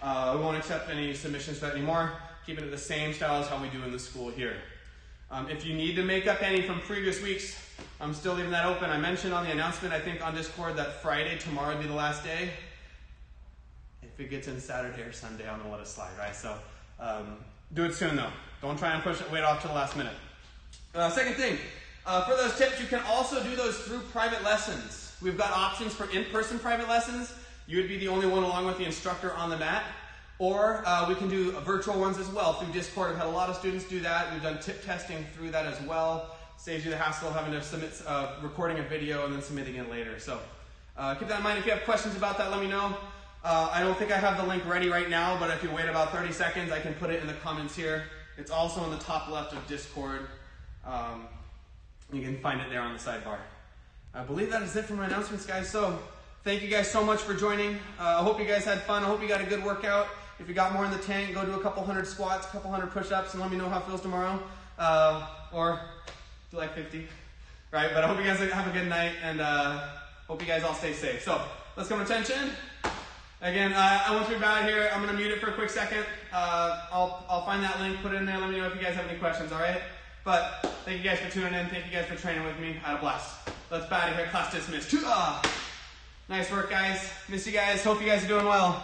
we won't accept any submissions for that anymore. Keeping it the same style as how we do in the school here. If you need to make up any from previous weeks, I'm still leaving that open. I mentioned on the announcement, I think on Discord, that Friday, tomorrow would be the last day. If it gets in Saturday or Sunday, I'm going to let it slide, right? So do it soon, though. Don't try and wait off to the last minute. Second thing, for those tips, you can also do those through private lessons. We've got options for in-person private lessons. You would be the only one along with the instructor on the mat. Or we can do virtual ones as well through Discord. I've had a lot of students do that. We've done tip testing through that as well. Saves you the hassle of having to submit, recording a video and then submitting it later. So keep that in mind. If you have questions about that, let me know. I don't think I have the link ready right now, but if you wait about 30 seconds, I can put it in the comments here. It's also in the top left of Discord. You can find it there on the sidebar. I believe that is it for my announcements, guys. So thank you guys so much for joining. I hope you guys had fun. I hope you got a good workout. If you got more in the tank, go do a couple hundred squats, a couple hundred push-ups, and let me know how it feels tomorrow. Or do like 50, right? But I hope you guys have a good night, and hope you guys all stay safe. So let's come attention. Again, I want you to bow here. I'm going to mute it for a quick second. I'll find that link, put it in there. Let me know if you guys have any questions, all right? But thank you guys for tuning in. Thank you guys for training with me. I had a blast. Let's bow out of here. Class dismissed. Nice work, guys. Miss you guys. Hope you guys are doing well.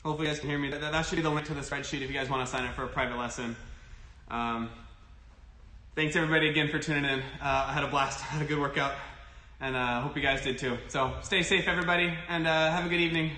Hopefully you guys can hear me. That should be the link to the spreadsheet if you guys want to sign up for a private lesson. Thanks everybody again for tuning in. I had a blast, had a good workout, and hope you guys did too. So stay safe everybody, and have a good evening.